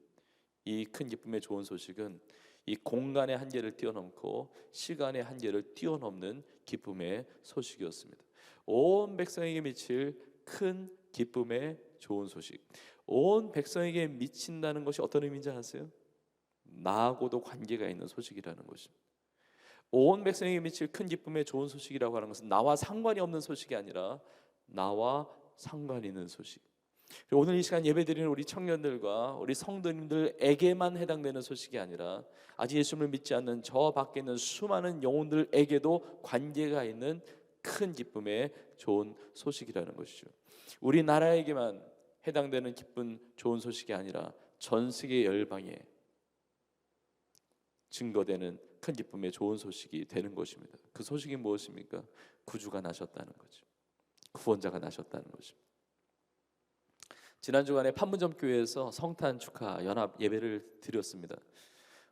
이 큰 기쁨의 좋은 소식은 이 공간의 한계를 뛰어넘고 시간의 한계를 뛰어넘는 기쁨의 소식이었습니다. 온 백성에게 미칠 큰 기쁨의 좋은 소식. 온 백성에게 미친다는 것이 어떤 의미인지 아세요? 나하고도 관계가 있는 소식이라는 것입니다. 온 백성에게 미칠 큰 기쁨의 좋은 소식이라고 하는 것은 나와 상관이 없는 소식이 아니라 나와 상관이 있는 소식. 그리고 오늘 이 시간 예배드리는 우리 청년들과 우리 성도님들에게만 해당되는 소식이 아니라 아직 예수님을 믿지 않는 저 밖에 있는 수많은 영혼들에게도 관계가 있는 큰 기쁨의 좋은 소식이라는 것이죠. 우리나라에게만 해당되는 기쁜 좋은 소식이 아니라 전 세계 열방에 증거되는 큰 기쁨의 좋은 소식이 되는 것입니다. 그 소식이 무엇입니까? 구주가 나셨다는 거죠. 구원자가 나셨다는 것입니다. 지난 주간에 판문점 교회에서 성탄 축하 연합 예배를 드렸습니다.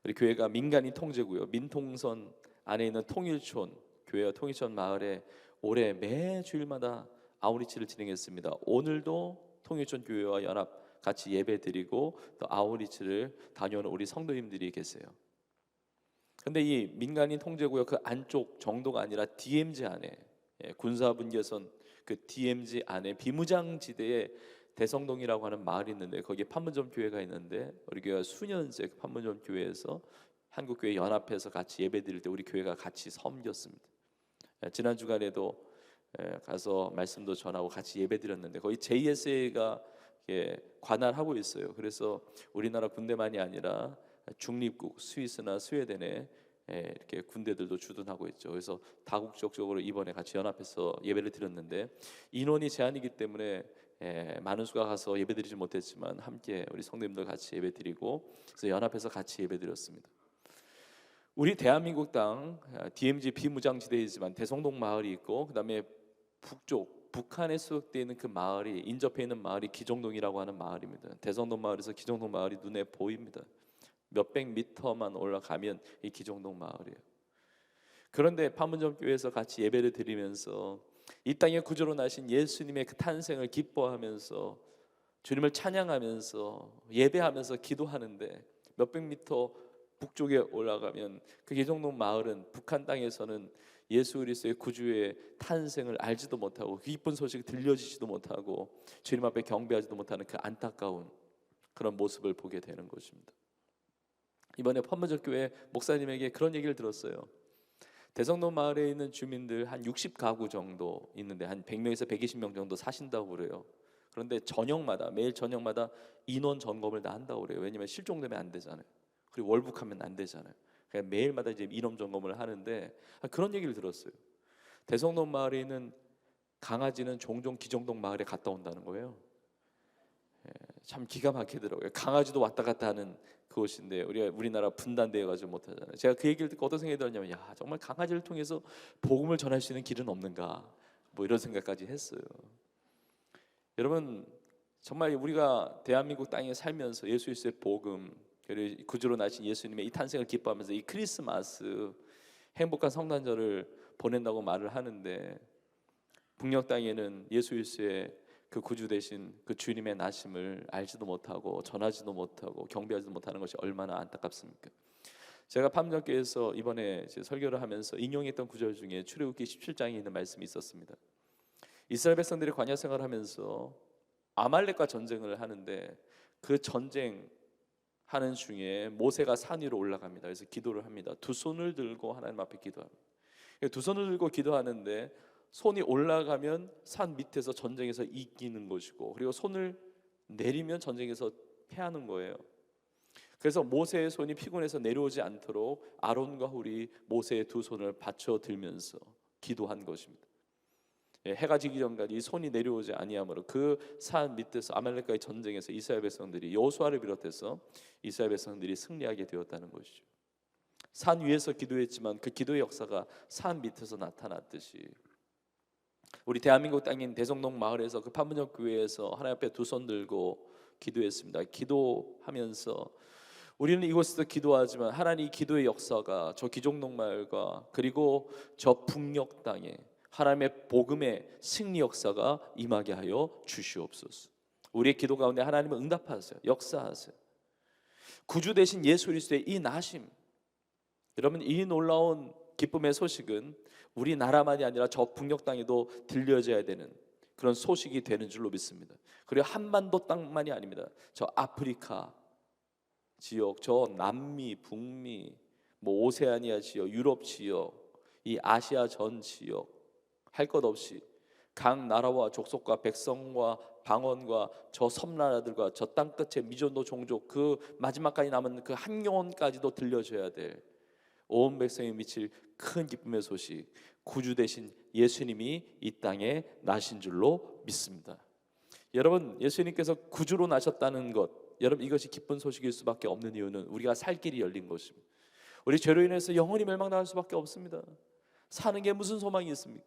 우리 교회가 민간인 통제고요. 민통선 안에 있는 통일촌 교회와 통일촌 마을에 올해 매 주일마다 아우리치를 진행했습니다. 오늘도 통일촌 교회와 연합 같이 예배 드리고 또 아우리치를 다녀오는 우리 성도님들이 계세요. 근데 이 민간인 통제구역 그 안쪽 정도가 아니라 DMZ 안에 군사분계선 그 DMZ 안에 비무장지대에 대성동이라고 하는 마을이 있는데 거기에 판문점 교회가 있는데 우리 교회가 수년째 판문점 교회에서 한국교회 연합해서 같이 예배드릴 때 우리 교회가 같이 섬겼습니다. 지난 주간에도 가서 말씀도 전하고 같이 예배드렸는데 거기 JSA가 관할하고 있어요. 그래서 우리나라 군대만이 아니라 중립국 스위스나 스웨덴에 이렇게 군대들도 주둔하고 있죠. 그래서 다국적으로 이번에 같이 연합해서 예배를 드렸는데 인원이 제한이기 때문에 많은 수가 가서 예배드리지 못했지만 함께 우리 성도님들 같이 예배드리고 그래서 연합해서 같이 예배드렸습니다. 우리 대한민국 땅 DMZ 비무장지대이지만 대성동 마을이 있고 그다음에 북쪽 북한에 소속되어 있는 그 마을이 인접해 있는 마을이 기정동이라고 하는 마을입니다. 대성동 마을에서 기정동 마을이 눈에 보입니다. 몇백 미터만 올라가면 이 기정동 마을이에요. 그런데 판문점 교회에서 같이 예배를 드리면서 이 땅에 구주로 나신 예수님의 그 탄생을 기뻐하면서 주님을 찬양하면서 예배하면서 기도하는데 몇백 미터 북쪽에 올라가면 그 기정동 마을은 북한 땅에서는 예수 그리스도의 구주의 탄생을 알지도 못하고 그 기쁜 소식이 들려지지도 못하고 주님 앞에 경배하지도 못하는 그 안타까운 그런 모습을 보게 되는 것입니다. 이번에 판문점 교회 목사님에게 그런 얘기를 들었어요. 대성동 마을에 있는 주민들 한 60가구 정도 있는데 한 100명에서 120명 정도 사신다고 그래요. 그런데 저녁마다 매일 저녁마다 인원 점검을 다 한다고 그래요. 왜냐면 실종되면 안 되잖아요. 그리고 월북하면 안 되잖아요. 그러니까 매일마다 이제 인원 점검을 하는데 그런 얘기를 들었어요. 대성동 마을에 있는 강아지는 종종 기정동 마을에 갔다 온다는 거예요. 참 기가 막히더라고요. 강아지도 왔다 갔다 하는 그곳인데 우리나라 분단되어 가지고 못하잖아요. 제가 그 얘기를 듣고 어떤 생각이 들었냐면 야 정말 강아지를 통해서 복음을 전할 수 있는 길은 없는가 뭐 이런 생각까지 했어요. 여러분 정말 우리가 대한민국 땅에 살면서 예수 그리스도의 복음 그리고 구주로 나신 예수님의 이 탄생을 기뻐하면서 이 크리스마스 행복한 성탄절을 보낸다고 말을 하는데 북녘 땅에는 예수 그리스도의 그 구주 되신 그 주님의 나심을 알지도 못하고 전하지도 못하고 경배하지도 못하는 것이 얼마나 안타깝습니까? 제가 판문점교회에서 이번에 설교를 하면서 인용했던 구절 중에 출애굽기 17장에 있는 말씀이 있었습니다. 이스라엘 백성들이 광야 생활을 하면서 아말렉과 전쟁을 하는데 그 전쟁 하는 중에 모세가 산 위로 올라갑니다. 그래서 기도를 합니다. 두 손을 들고 하나님 앞에 기도합니다. 두 손을 들고 기도하는데 손이 올라가면 산 밑에서 전쟁에서 이기는 것이고 그리고 손을 내리면 전쟁에서 패하는 거예요. 그래서 모세의 손이 피곤해서 내려오지 않도록 아론과 훌이 모세의 두 손을 받쳐 들면서 기도한 것입니다. 해가 지기 전까지 손이 내려오지 아니하므로 그 산 밑에서 아말렉과의 전쟁에서 이스라엘 백성들이 여호수아를 비롯해서 이스라엘 백성들이 승리하게 되었다는 것이죠. 산 위에서 기도했지만 그 기도의 역사가 산 밑에서 나타났듯이 우리 대한민국 땅인 대성동 마을에서 그 판문점 교회에서 하나님 앞에 두 손 들고 기도했습니다. 기도하면서 우리는 이곳에서 기도하지만 하나님 기도의 역사가 저 기종농마을과 그리고 저 북녘 땅에 하나님의 복음의 승리 역사가 임하게 하여 주시옵소서. 우리의 기도 가운데 하나님은 응답하세요. 역사하세요. 구주 되신 예수 그리스도의 이 나심, 여러분 이 놀라운 기쁨의 소식은 우리나라만이 아니라 저 북녘 땅에도 들려져야 되는 그런 소식이 되는 줄로 믿습니다. 그리고 한반도 땅만이 아닙니다. 저 아프리카 지역, 저 남미, 북미, 뭐 오세아니아 지역, 유럽 지역, 이 아시아 전 지역, 할 것 없이 각 나라와 족속과 백성과 방언과 저 섬나라들과 저 땅끝의 미전도 종족, 그 마지막까지 남은 그 한 영혼까지도 들려줘야 될 온 백성이 미칠 큰 기쁨의 소식, 구주 되신 예수님이 이 땅에 나신 줄로 믿습니다. 여러분, 예수님께서 구주로 나셨다는 것, 여러분 이것이 기쁜 소식일 수밖에 없는 이유는 우리가 살 길이 열린 것입니다. 우리 죄로 인해서 영원히 멸망당할 수밖에 없습니다. 사는 게 무슨 소망이 있습니까?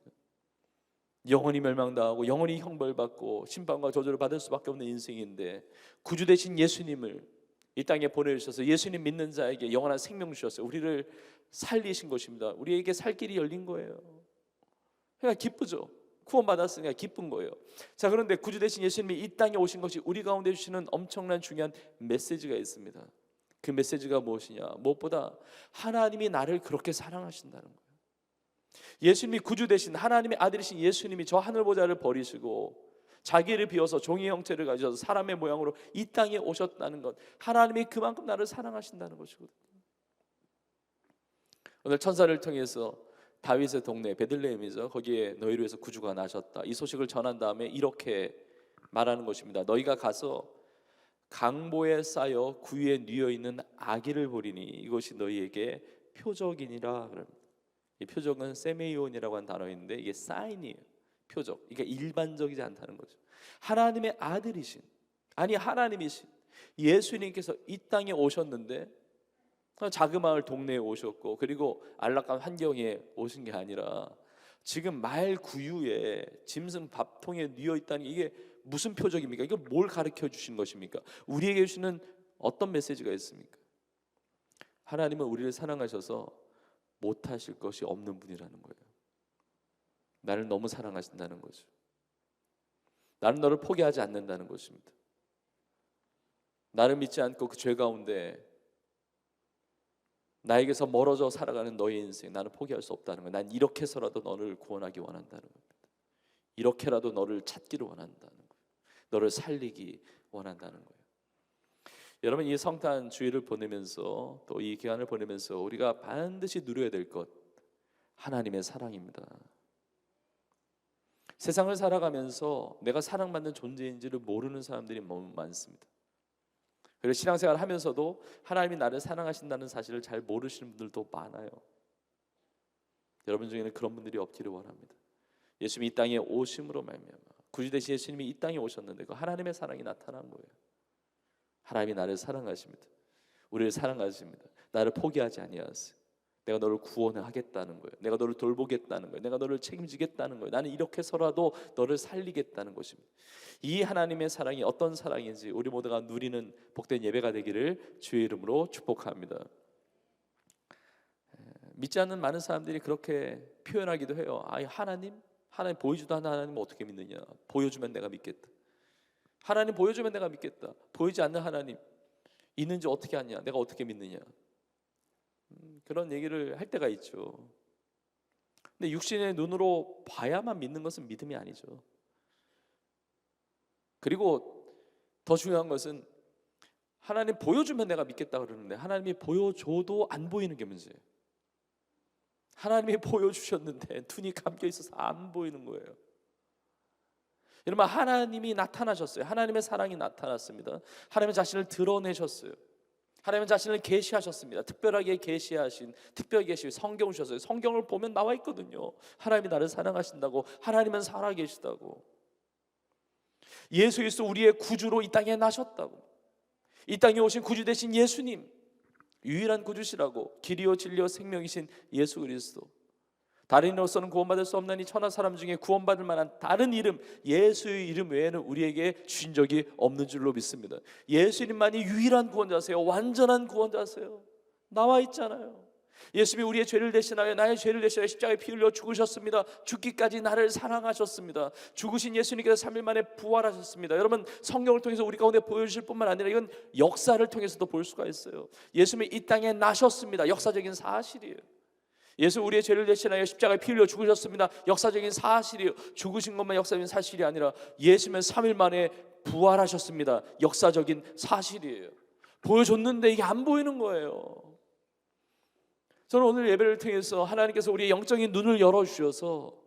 영원히 멸망당하고 영원히 형벌받고 심판과 저주를 받을 수밖에 없는 인생인데, 구주 되신 예수님을 이 땅에 보내주셔서 예수님 믿는 자에게 영원한 생명 주셨어요. 우리를 살리신 것입니다. 우리에게 살 길이 열린 거예요. 그러니까 기쁘죠. 구원받았으니까 기쁜 거예요. 자, 그런데 구주 되신 예수님이 이 땅에 오신 것이 우리 가운데 주시는 엄청난 중요한 메시지가 있습니다. 그 메시지가 무엇이냐? 무엇보다 하나님이 나를 그렇게 사랑하신다는 거예요. 예수님이 구주 되신 하나님의 아들이신 예수님이 저 하늘 보좌를 버리시고 자기를 비워서 종의 형체를 가지셔서 사람의 모양으로 이 땅에 오셨다는 것, 하나님이 그만큼 나를 사랑하신다는 것이거든요. 오늘 천사를 통해서 다윗의 동네 베들레헴이죠, 거기에 너희를 위해서 구주가 나셨다, 이 소식을 전한 다음에 이렇게 말하는 것입니다. 너희가 가서 강보에 쌓여 구유에 뉘어 있는 아기를 보리니 이것이 너희에게 표적이니라. 이 표적은 세메이온이라고 하는 단어인데 이게 사인이에요. 표적. 이게 일반적이지 않다는 거죠. 하나님의 아들이신, 아니 하나님이신 예수님께서 이 땅에 오셨는데 자그마을 동네에 오셨고, 그리고 안락한 환경에 오신 게 아니라 지금 말 구유에 짐승 밥통에 뉘어 있다는 이게 무슨 표적입니까? 이거 뭘 가르쳐 주신 것입니까? 우리에게 주시는 어떤 메시지가 있습니까? 하나님은 우리를 사랑하셔서 못하실 것이 없는 분이라는 거예요. 나를 너무 사랑하신다는 거죠. 나는 너를 포기하지 않는다는 것입니다. 나를 믿지 않고 그 죄 가운데 나에게서 멀어져 살아가는 너의 인생, 나는 포기할 수 없다는 거예요. 난 이렇게 해서라도 너를 구원하기 원한다는 겁니다. 이렇게라도 너를 찾기를 원한다는 거예요. 너를 살리기 원한다는 거예요. 여러분, 이 성탄 주일을 보내면서 또 이 기간을 보내면서 우리가 반드시 누려야 될 것, 하나님의 사랑입니다. 세상을 살아가면서 내가 사랑받는 존재인지를 모르는 사람들이 너무 많습니다. 그리고 신앙생활을 하면서도 하나님이 나를 사랑하신다는 사실을 잘 모르시는 분들도 많아요. 여러분 중에는 그런 분들이 없기를 원합니다. 예수님이 이 땅에 오심으로 말미암아, 구주 되신 예수님이 이 땅에 오셨는데 그 하나님의 사랑이 나타난 거예요. 하나님이 나를 사랑하십니다. 우리를 사랑하십니다. 나를 포기하지 아니하세요. 내가 너를 구원하겠다는 거예요. 내가 너를 돌보겠다는 거예요. 내가 너를 책임지겠다는 거예요. 나는 이렇게 해서라도 너를 살리겠다는 것입니다. 이 하나님의 사랑이 어떤 사랑인지 우리 모두가 누리는 복된 예배가 되기를 주의 이름으로 축복합니다. 믿지 않는 많은 사람들이 그렇게 표현하기도 해요. 아니, 하나님 보여주도 않는 하나님 어떻게 믿느냐? 보여주면 내가 믿겠다. 하나님 보여주면 내가 믿겠다. 보이지 않는 하나님 있는지 어떻게 아냐? 내가 어떻게 믿느냐? 그런 얘기를 할 때가 있죠. 근데 육신의 눈으로 봐야만 믿는 것은 믿음이 아니죠. 그리고 더 중요한 것은 하나님 보여주면 내가 믿겠다 그러는데 하나님이 보여줘도 안 보이는 게 문제예요. 하나님이 보여주셨는데 눈이 감겨 있어서 안 보이는 거예요. 여러분, 하나님이 나타나셨어요. 하나님의 사랑이 나타났습니다. 하나님의 자신을 드러내셨어요. 하나님은 자신을 계시하셨습니다. 특별하게 계시하신, 특별히 계시 성경을 주셨어요. 성경을 보면 나와 있거든요. 하나님이 나를 사랑하신다고, 하나님은 살아계시다고, 예수 그리스도 우리의 구주로 이 땅에 나셨다고, 이 땅에 오신 구주 되신 예수님, 유일한 구주시라고, 길이요 진리요 생명이신 예수 그리스도, 다른 이로서는 구원받을 수 없나니 천하 사람 중에 구원받을 만한 다른 이름, 예수의 이름 외에는 우리에게 주신 적이 없는 줄로 믿습니다. 예수님만이 유일한 구원자세요. 완전한 구원자세요. 나와 있잖아요. 예수님이 우리의 죄를 대신하여, 나의 죄를 대신하여 십자가에 피 흘려 죽으셨습니다. 죽기까지 나를 사랑하셨습니다. 죽으신 예수님께서 3일 만에 부활하셨습니다. 여러분, 성경을 통해서 우리 가운데 보여주실 뿐만 아니라 이건 역사를 통해서도 볼 수가 있어요. 예수님이 이 땅에 나셨습니다. 역사적인 사실이에요. 예수 우리의 죄를 대신하여 십자가에 피 흘려 죽으셨습니다. 역사적인 사실이에요. 죽으신 것만 역사적인 사실이 아니라 예수님은 3일 만에 부활하셨습니다. 역사적인 사실이에요. 보여줬는데 이게 안 보이는 거예요. 저는 오늘 예배를 통해서 하나님께서 우리의 영적인 눈을 열어주셔서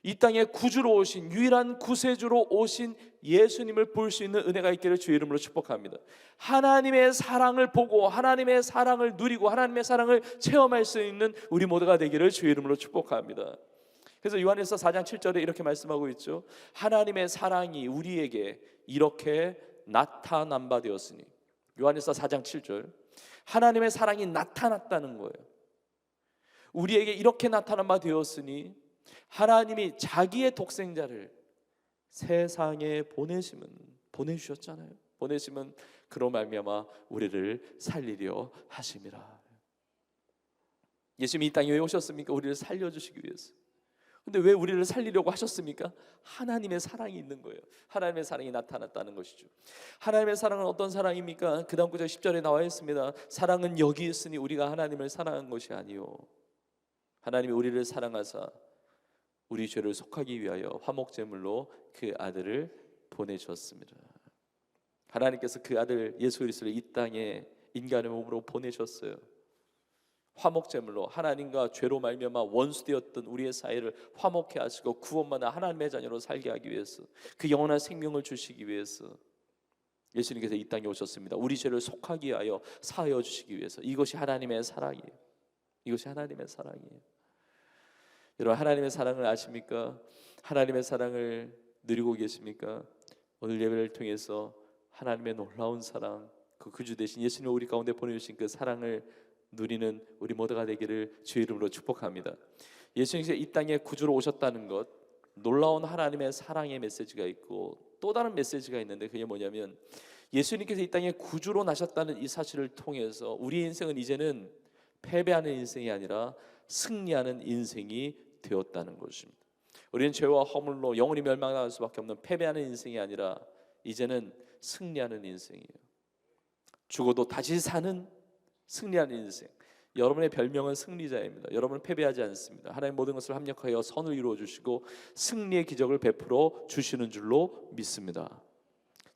이 땅에 구주로 오신, 유일한 구세주로 오신 예수님을 볼 수 있는 은혜가 있기를 주의 이름으로 축복합니다. 하나님의 사랑을 보고 하나님의 사랑을 누리고 하나님의 사랑을 체험할 수 있는 우리 모두가 되기를 주의 이름으로 축복합니다. 그래서 요한일서 4장 7절에 이렇게 말씀하고 있죠. 하나님의 사랑이 우리에게 이렇게 나타난 바 되었으니, 요한일서 4장 7절, 하나님의 사랑이 나타났다는 거예요. 우리에게 이렇게 나타난 바 되었으니 하나님이 자기의 독생자를 세상에 보내주셨잖아요. 보내시면 그로 말미암아 우리를 살리려 하심이라. 예수님이 이 땅에 왜 오셨습니까? 우리를 살려주시기 위해서. 근데 왜 우리를 살리려고 하셨습니까? 하나님의 사랑이 있는 거예요. 하나님의 사랑이 나타났다는 것이죠. 하나님의 사랑은 어떤 사랑입니까? 그 다음 구절 10절에 나와 있습니다. 사랑은 여기 있으니 우리가 하나님을 사랑한 것이 아니요, 하나님이 우리를 사랑하사 우리 죄를 속하기 위하여 화목제물로 그 아들을 보내셨습니다. 하나님께서 그 아들 예수 그리스도를 이 땅에 인간의 몸으로 보내셨어요. 화목제물로 하나님과 죄로 말미암아 원수되었던 우리의 사이를 화목케 하시고 구원받아 하나님의 자녀로 살게 하기 위해서, 그 영원한 생명을 주시기 위해서 예수님께서 이 땅에 오셨습니다. 우리 죄를 속하기 위하여 사하여 주시기 위해서. 이것이 하나님의 사랑이에요. 이것이 하나님의 사랑이에요. 여러분, 하나님의 사랑을 아십니까? 하나님의 사랑을 누리고 계십니까? 오늘 예배를 통해서 하나님의 놀라운 사랑, 그 구주 되신 예수님 우리 가운데 보내주신 그 사랑을 누리는 우리 모두가 되기를 주의 이름으로 축복합니다. 예수님께서 이 땅에 구주로 오셨다는 것, 놀라운 하나님의 사랑의 메시지가 있고 또 다른 메시지가 있는데, 그게 뭐냐면 예수님께서 이 땅에 구주로 나셨다는 이 사실을 통해서 우리 인생은 이제는 패배하는 인생이 아니라 승리하는 인생이 되었다는 것입니다. 우리는 죄와 허물로 영원히 멸망할 수밖에 없는 패배하는 인생이 아니라 이제는 승리하는 인생이에요. 죽어도 다시 사는 승리하는 인생. 여러분의 별명은 승리자입니다. 여러분은 패배하지 않습니다. 하나님 모든 것을 합력하여 선을 이루어 주시고 승리의 기적을 베풀어 주시는 줄로 믿습니다.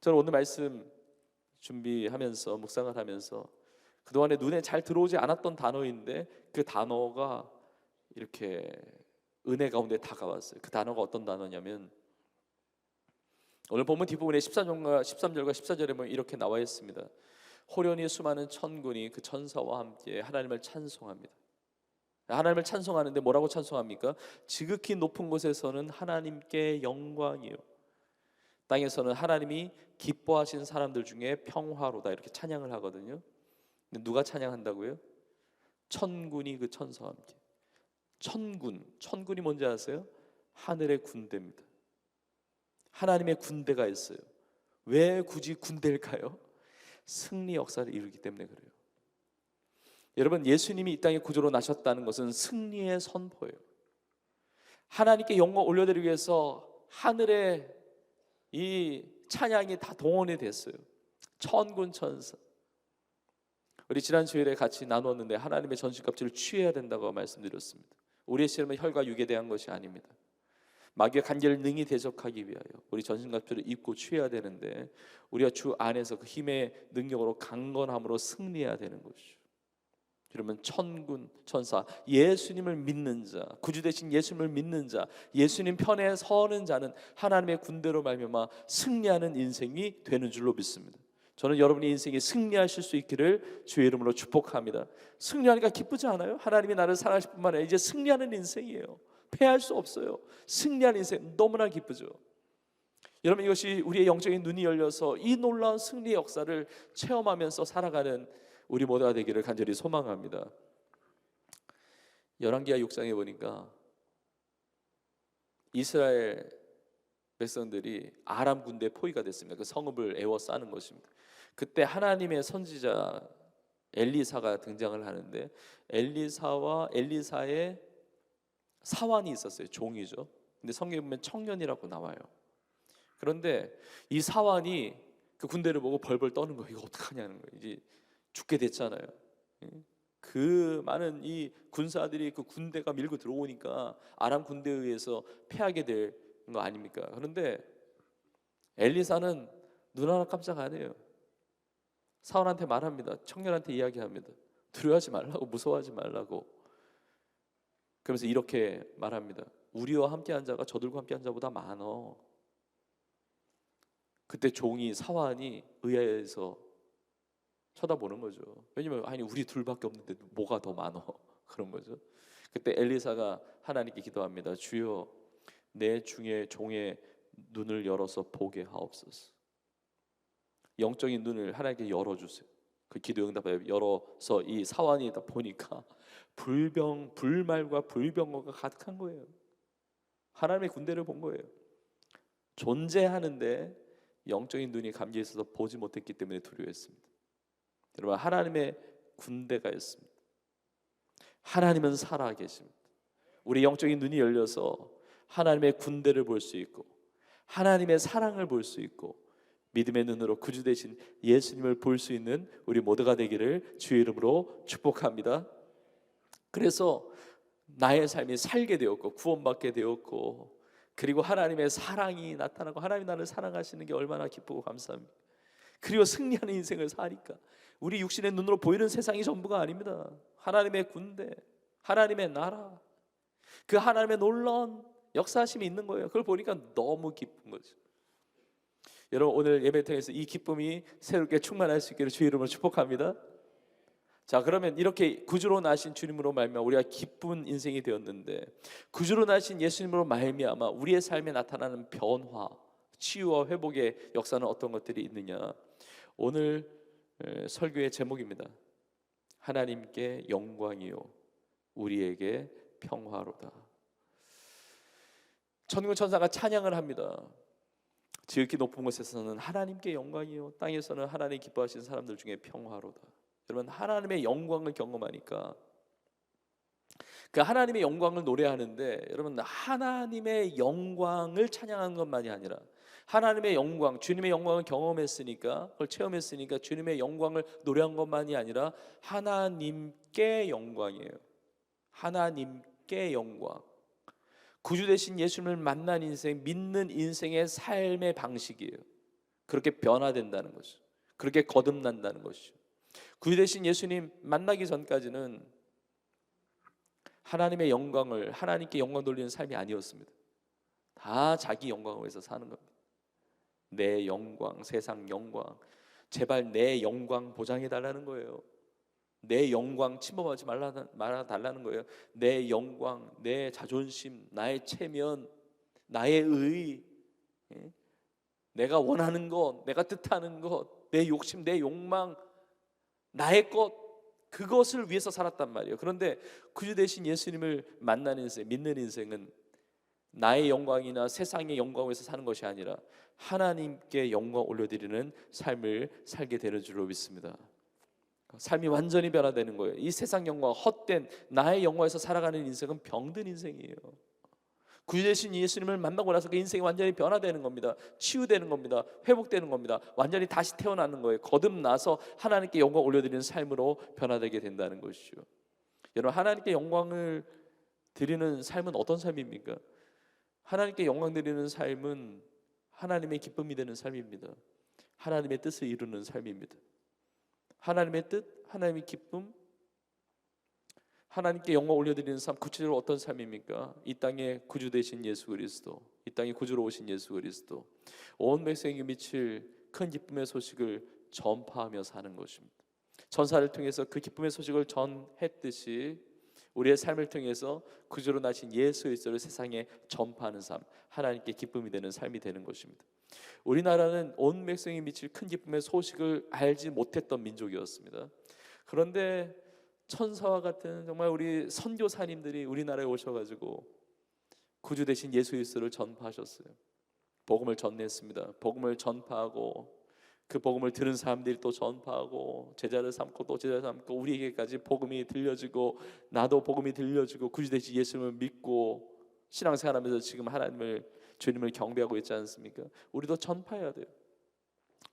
저는 오늘 말씀 준비하면서 묵상을 하면서 그동안에 눈에 잘 들어오지 않았던 단어인데 그 단어가 이렇게 은혜 가운데 다가왔어요. 그 단어가 어떤 단어냐면, 오늘 본문 뒷부분에 13절과 14절에 보면 이렇게 나와 있습니다. 호련히 수많은 천군이 그 천사와 함께 하나님을 찬송합니다. 하나님을 찬송하는데 뭐라고 찬송합니까? 지극히 높은 곳에서는 하나님께 영광이요, 땅에서는 하나님이 기뻐하신 사람들 중에 평화로다, 이렇게 찬양을 하거든요. 근데 누가 찬양한다고요? 천군이 그 천사와 함께. 천군이 뭔지 아세요? 하늘의 군대입니다. 하나님의 군대가 있어요. 왜 굳이 군대일까요? 승리 역사를 이루기 때문에 그래요. 여러분, 예수님이 이 땅에 구주로 나셨다는 것은 승리의 선포예요. 하나님께 영광 올려드리기 위해서 하늘의 이 찬양이 다 동원이 됐어요. 천군 천사. 우리 지난 주일에 같이 나누었는데 하나님의 전신갑주를 취해야 된다고 말씀드렸습니다. 우리의 씨름은 혈과 육에 대한 것이 아닙니다. 마귀의 간계를 능히 대적하기 위하여 우리 전신갑주를 입고 취해야 되는데, 우리가 주 안에서 그 힘의 능력으로 강건함으로 승리해야 되는 것이죠. 그러면 천군 천사, 예수님을 믿는 자, 구주 되신 예수님을 믿는 자, 예수님 편에 서는 자는 하나님의 군대로 말미암아 승리하는 인생이 되는 줄로 믿습니다. 저는 여러분의 인생에 승리하실 수 있기를 주의 이름으로 축복합니다. 승리하니까 기쁘지 않아요? 하나님이 나를 사랑하실 뿐만 아니라 이제 승리하는 인생이에요. 패할 수 없어요. 승리하는 인생 너무나 기쁘죠. 여러분, 이것이 우리의 영적인 눈이 열려서 이 놀라운 승리의 역사를 체험하면서 살아가는 우리 모두가 되기를 간절히 소망합니다. 열왕기하 6장에 보니까 이스라엘 백성들이 아람 군대의 포위가 됐습니다. 그 성읍을 에워싸는 것입니다. 그때 하나님의 선지자 엘리사가 등장을 하는데 엘리사와 엘리사의 사환이 있었어요. 종이죠. 근데 성경에 보면 청년이라고 나와요. 그런데 이 사환이 그 군대를 보고 벌벌 떠는 거예요. 이거 어떡하냐는 거예요. 이제 죽게 됐잖아요. 그 많은 이 군사들이 그 군대가 밀고 들어오니까 아람 군대에 의해서 패하게 될 거 아닙니까? 그런데 엘리사는 눈 하나 깜짝 안 해요. 사울한테 말합니다. 청년한테 이야기합니다. 두려워하지 말라고, 무서워하지 말라고. 그러면서 이렇게 말합니다. 우리와 함께한 자가 저들과 함께한 자보다 많어. 그때 종이 사환이 의아해서 쳐다보는 거죠. 왜냐면 아니 우리 둘밖에 없는데 뭐가 더 많어? 그런 거죠. 그때 엘리사가 하나님께 기도합니다. 주여, 내 중에 종의 눈을 열어서 보게 하옵소서. 영적인 눈을 하나님께 열어주세요. 그 기도 응답에 열어서 이 사환이 다 보니까 불말과 불병거가 가득한 거예요. 하나님의 군대를 본 거예요. 존재하는데 영적인 눈이 감겨 있어서 보지 못했기 때문에 두려워했습니다. 여러분, 하나님의 군대가 있습니다. 하나님은 살아 계십니다. 우리 영적인 눈이 열려서 하나님의 군대를 볼 수 있고 하나님의 사랑을 볼 수 있고 믿음의 눈으로 구주 되신 예수님을 볼 수 있는 우리 모두가 되기를 주의 이름으로 축복합니다. 그래서 나의 삶이 살게 되었고 구원받게 되었고 그리고 하나님의 사랑이 나타나고 하나님이 나를 사랑하시는 게 얼마나 기쁘고 감사합니다. 그리고 승리하는 인생을 사니까 우리 육신의 눈으로 보이는 세상이 전부가 아닙니다. 하나님의 군대, 하나님의 나라, 그 하나님의 놀라운 역사하심이 있는 거예요. 그걸 보니까 너무 기쁜 거죠. 여러분, 오늘 예배 통해서 이 기쁨이 새롭게 충만할 수 있기를 주의 이름으로 축복합니다. 자, 그러면 이렇게 구주로 나신 주님으로 말미암아 우리가 기쁜 인생이 되었는데 구주로 나신 예수님으로 말미암아 우리의 삶에 나타나는 변화, 치유와 회복의 역사는 어떤 것들이 있느냐. 오늘 설교의 제목입니다. 하나님께 영광이요 우리에게 평화로다. 천군 천사가 찬양을 합니다. 지극히 높은 곳에서는 하나님께 영광이요 땅에서는 하나님 기뻐하시는 사람들 중에 평화로다. 여러분, 하나님의 영광을 경험하니까 그 하나님의 영광을 노래하는데 여러분, 하나님의 영광을 찬양하는 것만이 아니라 하나님의 영광, 주님의 영광을 경험했으니까 그걸 체험했으니까 주님의 영광을 노래한 것만이 아니라 하나님께 영광이에요. 하나님께 영광. 구주 되신 예수님을 만난 인생, 믿는 인생의 삶의 방식이에요. 그렇게 변화된다는 것이죠. 그렇게 거듭난다는 것이죠. 구주 되신 예수님 만나기 전까지는 하나님의 영광을, 하나님께 영광 돌리는 삶이 아니었습니다. 다 자기 영광을 위해서 사는 겁니다. 내 영광, 세상 영광, 제발 내 영광 보장해달라는 거예요. 내 영광 침범하지 말아달라는 거예요. 내 영광, 내 자존심, 나의 체면, 나의 의, 내가 원하는 것, 내가 뜻하는 것, 내 욕심, 내 욕망, 나의 것, 그것을 위해서 살았단 말이에요. 그런데 구주 되신 예수님을 만나는 인생, 믿는 인생은 나의 영광이나 세상의 영광을 위해서 사는 것이 아니라 하나님께 영광 올려드리는 삶을 살게 되는 줄로 믿습니다. 삶이 완전히 변화되는 거예요. 이 세상 영광, 헛된 나의 영광에서 살아가는 인생은 병든 인생이에요. 구주 되신 예수님을 만나고 나서 그 인생이 완전히 변화되는 겁니다. 치유되는 겁니다. 회복되는 겁니다. 완전히 다시 태어나는 거예요. 거듭나서 하나님께 영광 올려드리는 삶으로 변화되게 된다는 것이죠. 여러분, 하나님께 영광을 드리는 삶은 어떤 삶입니까? 하나님께 영광 드리는 삶은 하나님의 기쁨이 되는 삶입니다. 하나님의 뜻을 이루는 삶입니다. 하나님의 뜻, 하나님의 기쁨, 하나님께 영광 올려드리는 삶, 구체적으로 어떤 삶입니까? 이 땅에 구주 되신 예수 그리스도, 이 땅에 구주로 오신 예수 그리스도, 온 백성에게 미칠 큰 기쁨의 소식을 전파하며 사는 것입니다. 전사를 통해서 그 기쁨의 소식을 전했듯이 우리의 삶을 통해서 구주로 나신 예수 그리스도를 세상에 전파하는 삶, 하나님께 기쁨이 되는 삶이 되는 것입니다. 우리나라는 온 백성이 미칠 큰 기쁨의 소식을 알지 못했던 민족이었습니다. 그런데 천사와 같은 정말 우리 선교사님들이 우리나라에 오셔가지고 구주 대신 예수 그리스도를 전파하셨어요. 복음을 전했습니다. 복음을 전파하고 그 복음을 들은 사람들이 또 전파하고 제자를 삼고 또 제자를 삼고 우리에게까지 복음이 들려지고 나도 복음이 들려지고 구주 대신 예수님을 믿고 신앙생활하면서 지금 하나님을 주님을 경배하고 있지 않습니까? 우리도 전파해야 돼요.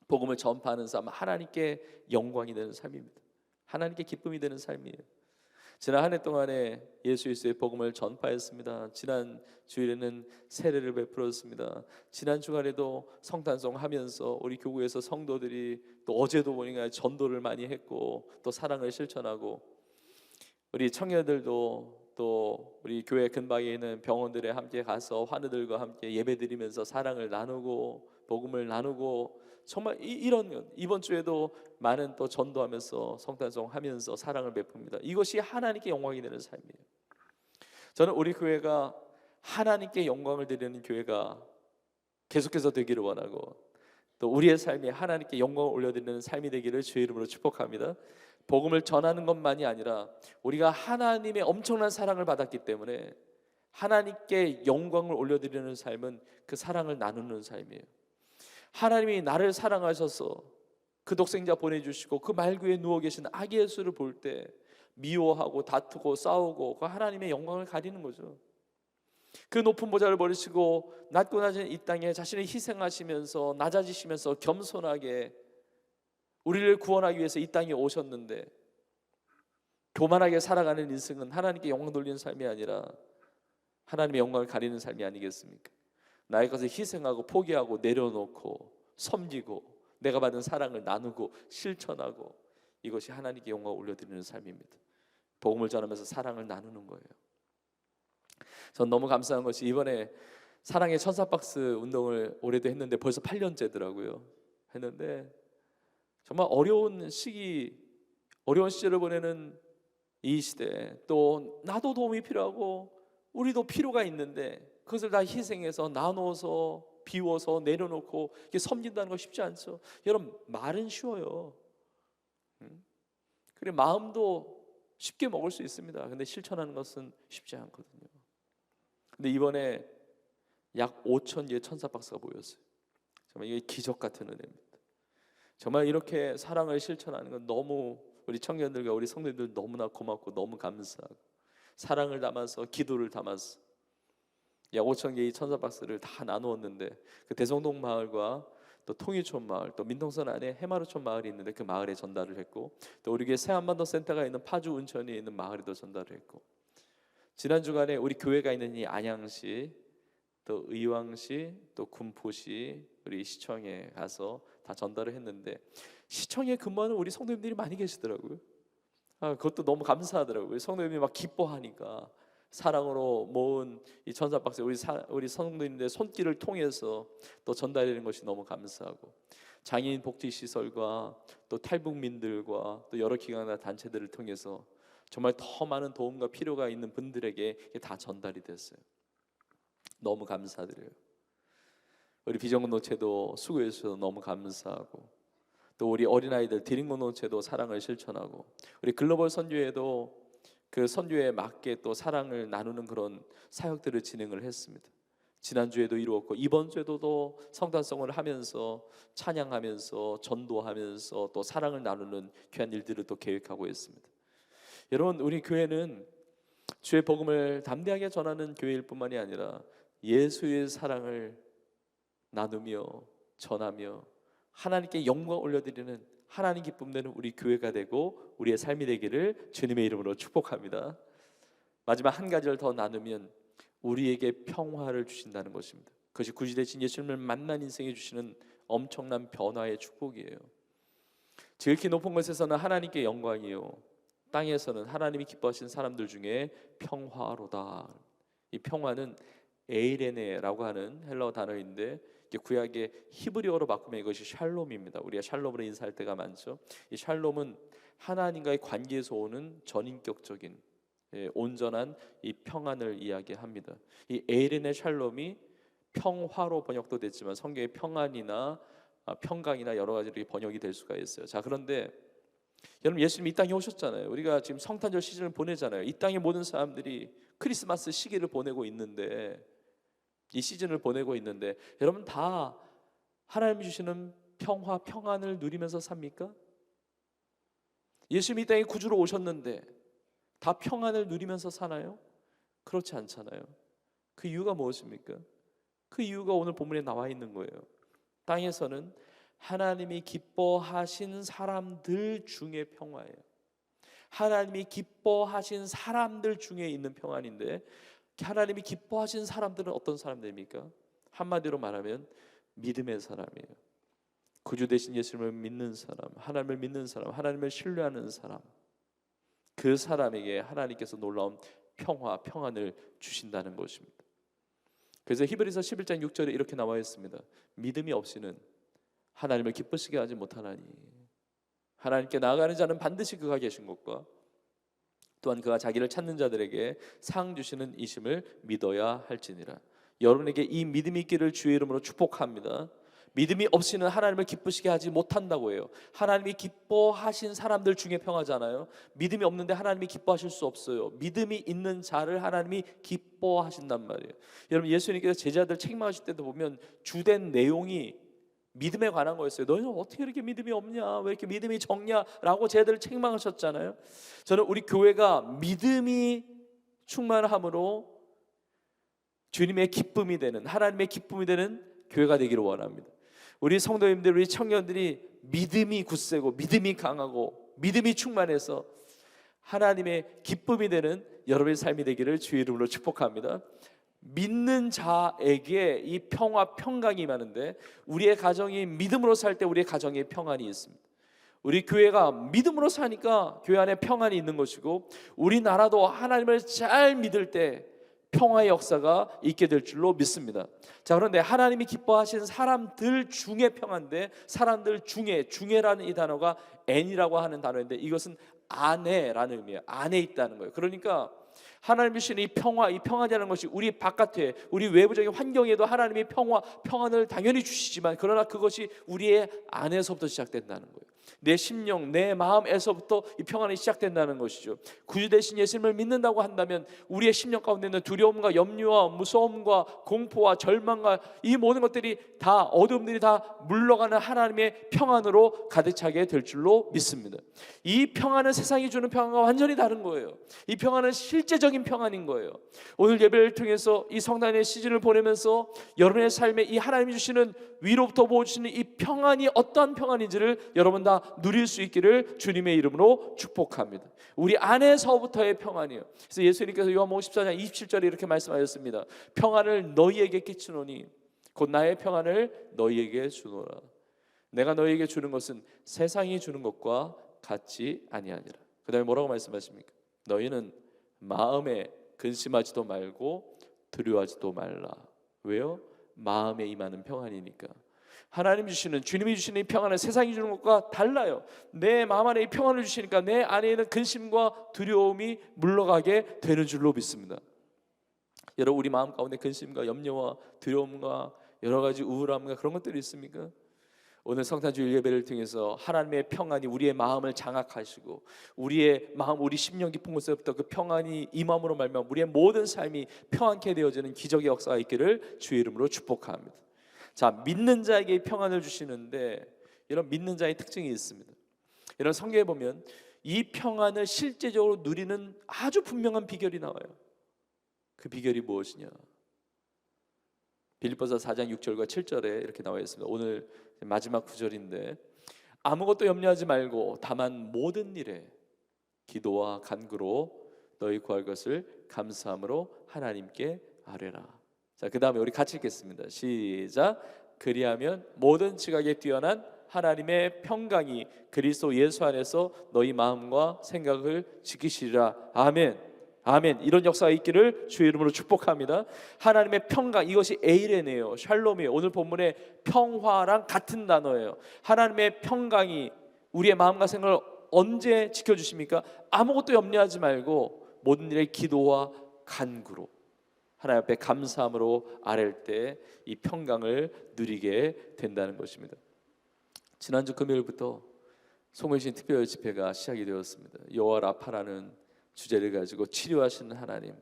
복음을 전파하는 삶, 하나님께 영광이 되는 삶입니다. 하나님께 기쁨이 되는 삶이에요. 지난 한 해 동안에 예수 그리스도의 복음을 전파했습니다. 지난 주일에는 세례를 베풀었습니다. 지난 주간에도 성탄송 하면서 우리 교구에서 성도들이 또 어제도 보니까 전도를 많이 했고 또 사랑을 실천하고 우리 청년들도 또 우리 교회 근방에 있는 병원들에 함께 가서 환우들과 함께 예배드리면서 사랑을 나누고 복음을 나누고 정말 이런 이번 주에도 많은 또 전도하면서 성탄송 하면서 사랑을 베풉니다. 이것이 하나님께 영광이 되는 삶이에요. 저는 우리 교회가 하나님께 영광을 드리는 교회가 계속해서 되기를 원하고 또 우리의 삶이 하나님께 영광을 올려드리는 삶이 되기를 주의 이름으로 축복합니다. 복음을 전하는 것만이 아니라 우리가 하나님의 엄청난 사랑을 받았기 때문에 하나님께 영광을 올려드리는 삶은 그 사랑을 나누는 삶이에요. 하나님이 나를 사랑하셔서 그 독생자 보내주시고 그 말구에 누워 계신 아기 예수를 볼 때 미워하고 다투고 싸우고 그 하나님의 영광을 가리는 거죠. 그 높은 보좌를 버리시고 낮고 낮은 이 땅에 자신을 희생하시면서 낮아지시면서 겸손하게 우리를 구원하기 위해서 이 땅에 오셨는데 교만하게 살아가는 인생은 하나님께 영광 돌리는 삶이 아니라 하나님의 영광을 가리는 삶이 아니겠습니까? 나의 것을 희생하고 포기하고 내려놓고 섬기고 내가 받은 사랑을 나누고 실천하고 이것이 하나님께 영광을 올려드리는 삶입니다. 복음을 전하면서 사랑을 나누는 거예요. 전 너무 감사한 것이 이번에 사랑의 천사박스 운동을 올해도 했는데 벌써 8년째더라고요. 했는데 정말 어려운 시기, 어려운 시절을 보내는 이 시대 또 나도 도움이 필요하고 우리도 필요가 있는데 그것을 다 희생해서 나눠서 비워서 내려놓고 이렇게 섬긴다는 거 쉽지 않죠. 여러분 말은 쉬워요. 그래 마음도 쉽게 먹을 수 있습니다. 근데 실천하는 것은 쉽지 않거든요. 근데 이번에 약 5,000개의 천사박스가 모였어요. 정말 이게 기적 같은 은혜입니다. 정말 이렇게 사랑을 실천하는 건 너무 우리 청년들과 우리 성도님들 너무나 고맙고 너무 감사하고 사랑을 담아서 기도를 담아서 약 5,000개의 천사박스를 다 나누었는데 그 대성동 마을과 또 통일촌 마을 또 민통선 안에 해마루촌 마을이 있는데 그 마을에 전달을 했고 또 우리 교회 새한반도 센터가 있는 파주 운천에 있는 마을에도 전달을 했고 지난 주간에 우리 교회가 있는 이 안양시 또 의왕시 또 군포시 우리 시청에 가서 다 전달을 했는데 시청에 근무하는 우리 성도님들이 많이 계시더라고요. 그것도 너무 감사하더라고요. 성도님들이 막 기뻐하니까 사랑으로 모은 이 천사박스 우리 성도님들의 손길을 통해서 또 전달되는 것이 너무 감사하고 장애인 복지시설과 또 탈북민들과 또 여러 기관과 단체들을 통해서 정말 더 많은 도움과 필요가 있는 분들에게 다 전달이 됐어요. 너무 감사드려요. 우리 비전공동체도 수고해 주셔서 너무 감사하고 또 우리 어린아이들 드림공동체도 사랑을 실천하고 우리 글로벌 선교회도 그 선교에 맞게 또 사랑을 나누는 그런 사역들을 진행을 했습니다. 지난주에도 이루었고 이번 주에도 또 성탄성을 하면서 찬양하면서 전도하면서 또 사랑을 나누는 귀한 일들을 또 계획하고 있습니다. 여러분 우리 교회는 주의 복음을 담대하게 전하는 교회일 뿐만이 아니라 예수의 사랑을 나누며 전하며 하나님께 영광 올려드리는 하나님 기쁨 되는 우리 교회가 되고 우리의 삶이 되기를 주님의 이름으로 축복합니다. 마지막 한 가지를 더 나누면 우리에게 평화를 주신다는 것입니다. 그것이 구주 되신 예수님을 만난 인생에 주시는 엄청난 변화의 축복이에요. 지극히 높은 곳에서는 하나님께 영광이요 땅에서는 하나님이 기뻐하시는 사람들 중에 평화로다. 이 평화는 에이레네라고 하는 헬라어 단어인데 구약의 히브리어로 바꾸면 이것이 샬롬입니다. 우리가 샬롬으로 인사할 때가 많죠. 이 샬롬은 하나님과의 관계에서 오는 전인격적인 온전한 이 평안을 이야기합니다. 이 에이레네 샬롬이 평화로 번역도 됐지만 성경의 평안이나 평강이나 여러 가지로 번역이 될 수가 있어요. 자 그런데 여러분, 예수님이 이 땅에 오셨잖아요. 우리가 지금 성탄절 시즌을 보내잖아요. 이 땅의 모든 사람들이 크리스마스 시기를 보내고 있는데, 이 시즌을 보내고 있는데, 여러분 다 하나님이 주시는 평화, 평안을 누리면서 삽니까? 예수님이 이 땅에 구주로 오셨는데 다 평안을 누리면서 사나요? 그렇지 않잖아요. 그 이유가 무엇입니까? 그 이유가 오늘 본문에 나와 있는 거예요. 땅에서는 하나님이 기뻐하신 사람들 중에 평화예요. 하나님이 기뻐하신 사람들 중에 있는 평안인데, 하나님이 기뻐하신 사람들은 어떤 사람들입니까? 한마디로 말하면 믿음의 사람이에요. 구주 되신 예수님을 믿는 사람, 하나님을 믿는 사람, 하나님을 신뢰하는 사람, 그 사람에게 하나님께서 놀라운 평화, 평안을 주신다는 것입니다. 그래서 히브리서 11장 6절에 이렇게 나와 있습니다. 믿음이 없이는 하나님을 기쁘시게 하지 못하나니, 하나님께 나아가는 자는 반드시 그가 계신 것과 또한 그가 자기를 찾는 자들에게 상 주시는 이심을 믿어야 할지니라. 여러분에게 이 믿음이 있기를 주의 이름으로 축복합니다. 믿음이 없이는 하나님을 기쁘시게 하지 못한다고 해요. 하나님이 기뻐하신 사람들 중에 평하잖아요. 믿음이 없는데 하나님이 기뻐하실 수 없어요. 믿음이 있는 자를 하나님이 기뻐하신단 말이에요. 여러분, 예수님께서 제자들 책망하실 때도 보면 주된 내용이 믿음에 관한 거였어요. 너희는 어떻게 이렇게 믿음이 없냐, 왜 이렇게 믿음이 적냐 라고 제자들을 책망하셨잖아요. 저는 우리 교회가 믿음이 충만함으로 주님의 기쁨이 되는, 하나님의 기쁨이 되는 교회가 되기를 원합니다. 우리 성도님들, 우리 청년들이 믿음이 굳세고 믿음이 강하고 믿음이 충만해서 하나님의 기쁨이 되는 여러분의 삶이 되기를 주의 이름으로 축복합니다. 믿는 자에게 이 평화, 평강이 임하는데, 우리의 가정이 믿음으로 살 때 우리의 가정에 평안이 있습니다. 우리 교회가 믿음으로 사니까 교회 안에 평안이 있는 것이고, 우리나라도 하나님을 잘 믿을 때 평화의 역사가 있게 될 줄로 믿습니다. 자, 그런데 하나님이 기뻐하신 사람들 중에 평안인데, 사람들 중에라는 이 단어가 N이라고 하는 단어인데, 이것은 안에라는 의미예요. 안에 있다는 거예요. 그러니까 하나님이 주시는 이 평화, 이 평안이라는 것이 우리 바깥에, 우리 외부적인 환경에도 하나님이 평안을 당연히 주시지만, 그러나 그것이 우리의 안에서부터 시작된다는 거예요. 내 심령, 내 마음에서부터 이 평안이 시작된다는 것이죠. 구주 되신 예수님을 믿는다고 한다면 우리의 심령 가운데 있는 두려움과 염려와 무서움과 공포와 절망과 이 모든 것들이 다, 어둠들이 다 물러가는 하나님의 평안으로 가득 차게 될 줄로 믿습니다. 이 평안은 세상이 주는 평안과 완전히 다른 거예요. 이 평안은 실제적인 평안인 거예요. 오늘 예배를 통해서 이 성탄의 시즌을 보내면서 여러분의 삶에 이 하나님이 주시는, 위로부터 부어주시는 이 평안이 어떠한 평안인지를 여러분 다 누릴 수 있기를 주님의 이름으로 축복합니다. 우리 안에서부터의 평안이에요. 그래서 예수님께서 요한복음 14장 27절에 이렇게 말씀하셨습니다. 평안을 너희에게 끼치노니 곧 나의 평안을 너희에게 주노라. 내가 너희에게 주는 것은 세상이 주는 것과 같지 아니하니라. 그 다음에 뭐라고 말씀하십니까? 너희는 마음에 근심하지도 말고 두려워하지도 말라. 왜요? 마음에 임하는 평안이니까. 하나님 주시는, 주님이 주시는 이 평안은 세상이 주는 것과 달라요. 내 마음 안에 이 평안을 주시니까 내 안에 있는 근심과 두려움이 물러가게 되는 줄로 믿습니다. 여러분, 우리 마음 가운데 근심과 염려와 두려움과 여러 가지 우울함과 그런 것들이 있습니까? 오늘 성탄주일 예배를 통해서 하나님의 평안이 우리의 마음을 장악하시고, 우리의 마음, 우리 심령 깊은 곳에부터 그 평안이 임함으로 말미암아 우리의 모든 삶이 평안케 되어지는 기적의 역사가 있기를 주의 이름으로 축복합니다. 자, 믿는 자에게 평안을 주시는데, 이런 믿는 자의 특징이 있습니다. 이런 성경에 보면 이 평안을 실제적으로 누리는 아주 분명한 비결이 나와요. 그 비결이 무엇이냐? 빌립보서 4장 6절과 7절에 이렇게 나와 있습니다. 오늘 마지막 구절인데, 아무것도 염려하지 말고 다만 모든 일에 기도와 간구로 너희 구할 것을 감사함으로 하나님께 아뢰라. 자, 그 다음에 우리 같이 읽겠습니다. 시작. 그리하면 모든 지각에 뛰어난 하나님의 평강이 그리스도 예수 안에서 너희 마음과 생각을 지키시리라. 아멘. 아멘. 이런 역사가 있기를 주의 이름으로 축복합니다. 하나님의 평강, 이것이 에이레네요, 샬롬이에요. 오늘 본문의 평화랑 같은 단어예요. 하나님의 평강이 우리의 마음과 생각을 언제 지켜주십니까? 아무것도 염려하지 말고 모든 일에 기도와 간구로 하나님 앞에 감사함으로 아랠 때 이 평강을 누리게 된다는 것입니다. 지난주 금요일부터 송일신 특별 집회가 시작이 되었습니다. 여호와 라파라는 주제를 가지고 치료하시는 하나님,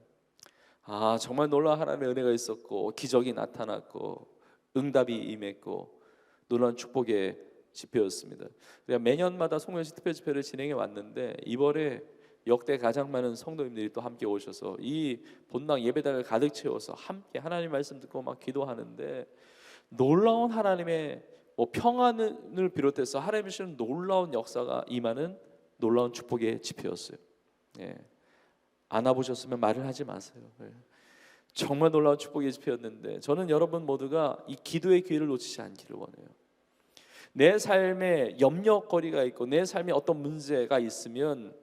정말 놀라운 하나님의 은혜가 있었고 기적이 나타났고 응답이 임했고 놀라운 축복의 집회였습니다. 그래서 매년마다 송일신 특별 집회를 진행해 왔는데 이번에 역대 가장 많은 성도님들이 또 함께 오셔서 이 본당 예배당을 가득 채워서 함께 하나님 말씀 듣고 막 기도하는데 놀라운 하나님의 평안을 비롯해서 하나님이 주시는 놀라운 역사가 임하는 놀라운 축복의 집회였어요. 안 와보셨으면 말을 하지 마세요. 정말 놀라운 축복의 집회였는데 저는 여러분 모두가 이 기도의 기회를 놓치지 않기를 원해요. 내 삶에 염려거리가 있고 내 삶에 어떤 문제가 있으면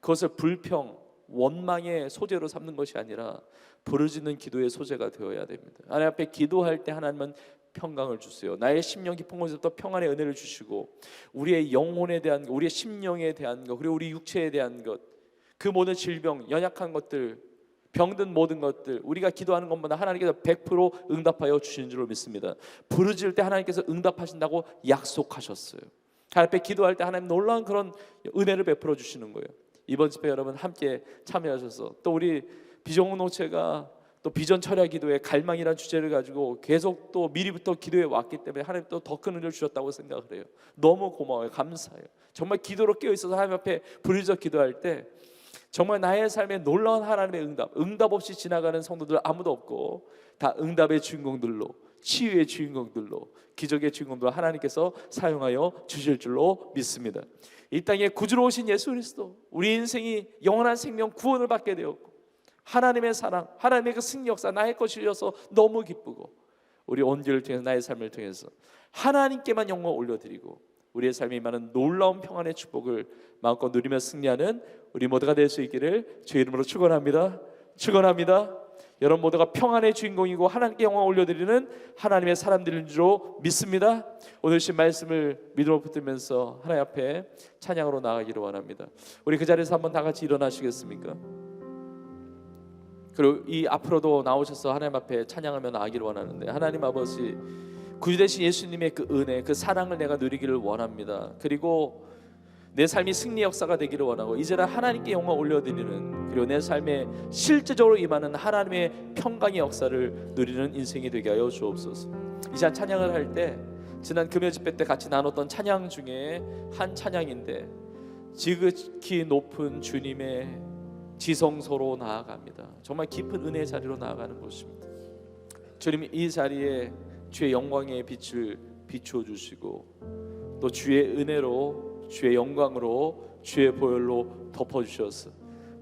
그것을 불평, 원망의 소재로 삼는 것이 아니라 부르짖는 기도의 소재가 되어야 됩니다. 하나님 앞에 기도할 때 하나님은 평강을 주세요. 나의 심령 깊은 곳에서부터 평안의 은혜를 주시고 우리의 영혼에 대한 것, 우리의 심령에 대한 것, 그리고 우리 육체에 대한 것, 그 모든 질병, 연약한 것들, 병든 모든 것들 우리가 기도하는 것보다 하나님께서 100% 응답하여 주시는 줄로 믿습니다. 부르짖을 때 하나님께서 응답하신다고 약속하셨어요. 하나님 앞에 기도할 때 하나님 놀라운 그런 은혜를 베풀어 주시는 거예요. 이번 집회 여러분 함께 참여하셔서 또 우리 비전공동체가 또 비전 철야 기도의 갈망이라는 주제를 가지고 계속 또 미리부터 기도해 왔기 때문에 하나님 또 더 큰 은혜를 주셨다고 생각을 해요. 너무 고마워요. 감사해요. 정말 기도로 깨어 있어서 하나님 앞에 부르짖어 기도할 때 정말 나의 삶에 놀라운 하나님의 응답 없이 지나가는 성도들 아무도 없고 다 응답의 주인공들로, 치유의 주인공들로, 기적의 주인공들로 하나님께서 사용하여 주실 줄로 믿습니다. 이 땅에 구주로 오신 예수 그리스도, 우리 인생이 영원한 생명 구원을 받게 되었고 하나님의 사랑, 하나님의 그 승리 역사 나의 것이어서 너무 기쁘고 우리 온기를 통해서 나의 삶을 통해서 하나님께만 영광 올려드리고 우리의 삶에 임하는 놀라운 평안의 축복을 마음껏 누리며 승리하는 우리 모두가 될 수 있기를 주의 이름으로 축원합니다. 축원합니다. 여러분 모두가 평안의 주인공이고 하나님께 영광 올려드리는 하나님의 사람들인 줄로 믿습니다. 오늘 신 말씀을 믿음으로 붙들면서 하나님 앞에 찬양으로 나아가기를 원합니다. 우리 그 자리에서 한번 다 같이 일어나시겠습니까? 그리고 이 앞으로도 나오셔서 하나님 앞에 찬양하며 나아가기를 원하는데 하나님 아버지 구주 되신 예수님의 그 은혜, 그 사랑을 내가 누리기를 원합니다. 그리고 내 삶이 승리 역사가 되기를 원하고 이제는 하나님께 영광 올려드리는 그리고 내 삶에 실제적으로 임하는 하나님의 평강의 역사를 누리는 인생이 되게 하여 주옵소서. 이 시간 찬양을 할 때 지난 금요 집회 때 같이 나눴던 찬양 중에 한 찬양인데 지극히 높은 주님의 지성소로 나아갑니다. 정말 깊은 은혜의 자리로 나아가는 곳입니다. 주님 이 자리에 주의 영광의 빛을 비추어 주시고 또 주의 은혜로 주의 영광으로 주의 보혈로 덮어주셔서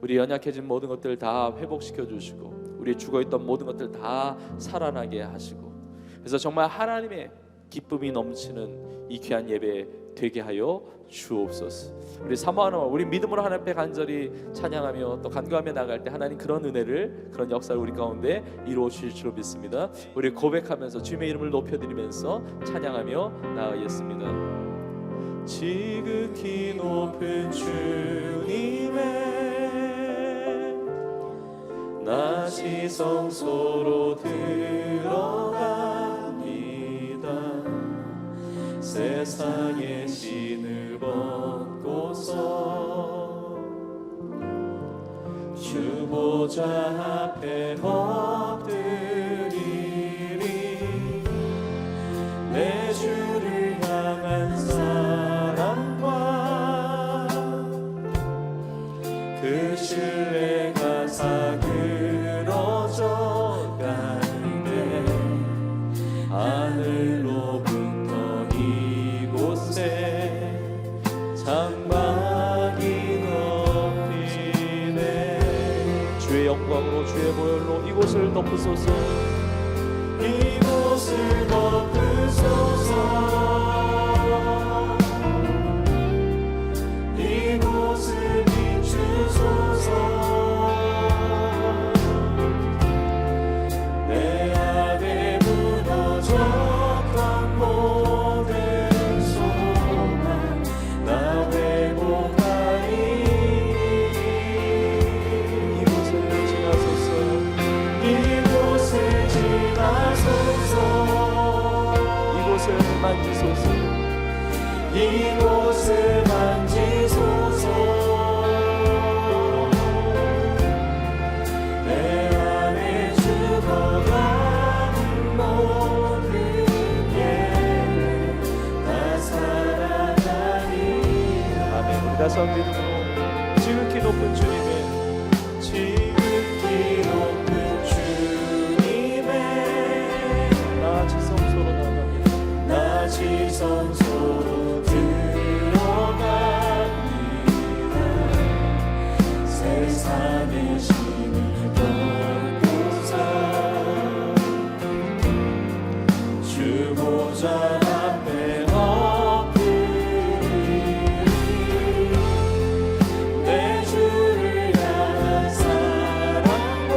우리 연약해진 모든 것들 다 회복시켜 주시고 우리 죽어있던 모든 것들 다 살아나게 하시고 그래서 정말 하나님의 기쁨이 넘치는 이 귀한 예배 되게 하여 주옵소서. 우리 사모하는 우리 믿음으로 하나님 앞에 간절히 찬양하며 또 간구하며 나갈 때 하나님 그런 은혜를 그런 역사를 우리 가운데 이루어 주실 줄로 믿습니다. 우리 고백하면서 주님의 이름을 높여드리면서 찬양하며 나아가겠습니다. 지극히 높은 주님의 나 지성소로 들어갑니다. 세상의 신을 벗고서 주 보좌 앞에 엎드리리. 내 주를 향한 사랑과 그 신뢰가 사그러져 갈때 하늘로부터 이곳에 장막이 덮이네. 주의 영광으로 주의 보혈로 이곳을 덮으소서. 이곳을 덮으소서. 이곳을 비추소서. 내 안에 무너졌던 모든 소망 나 회복하리. 이곳을 지나소서. 이곳을 지나소서. 이곳을 만지소서. 이곳을 만지소서. 내 안에 죽어가는 모든 예배 다 살아나리라. 아멘. 우리 다시 한번 믿음으로 지극히 높은 주님의 지극히 높은 주님의 나 지성소로 나갑니다. 나 지성소로 들어갑니다. 세상의 신을 덮고서 주 보좌 앞에 엎드리리. 내 주를 향한 사랑과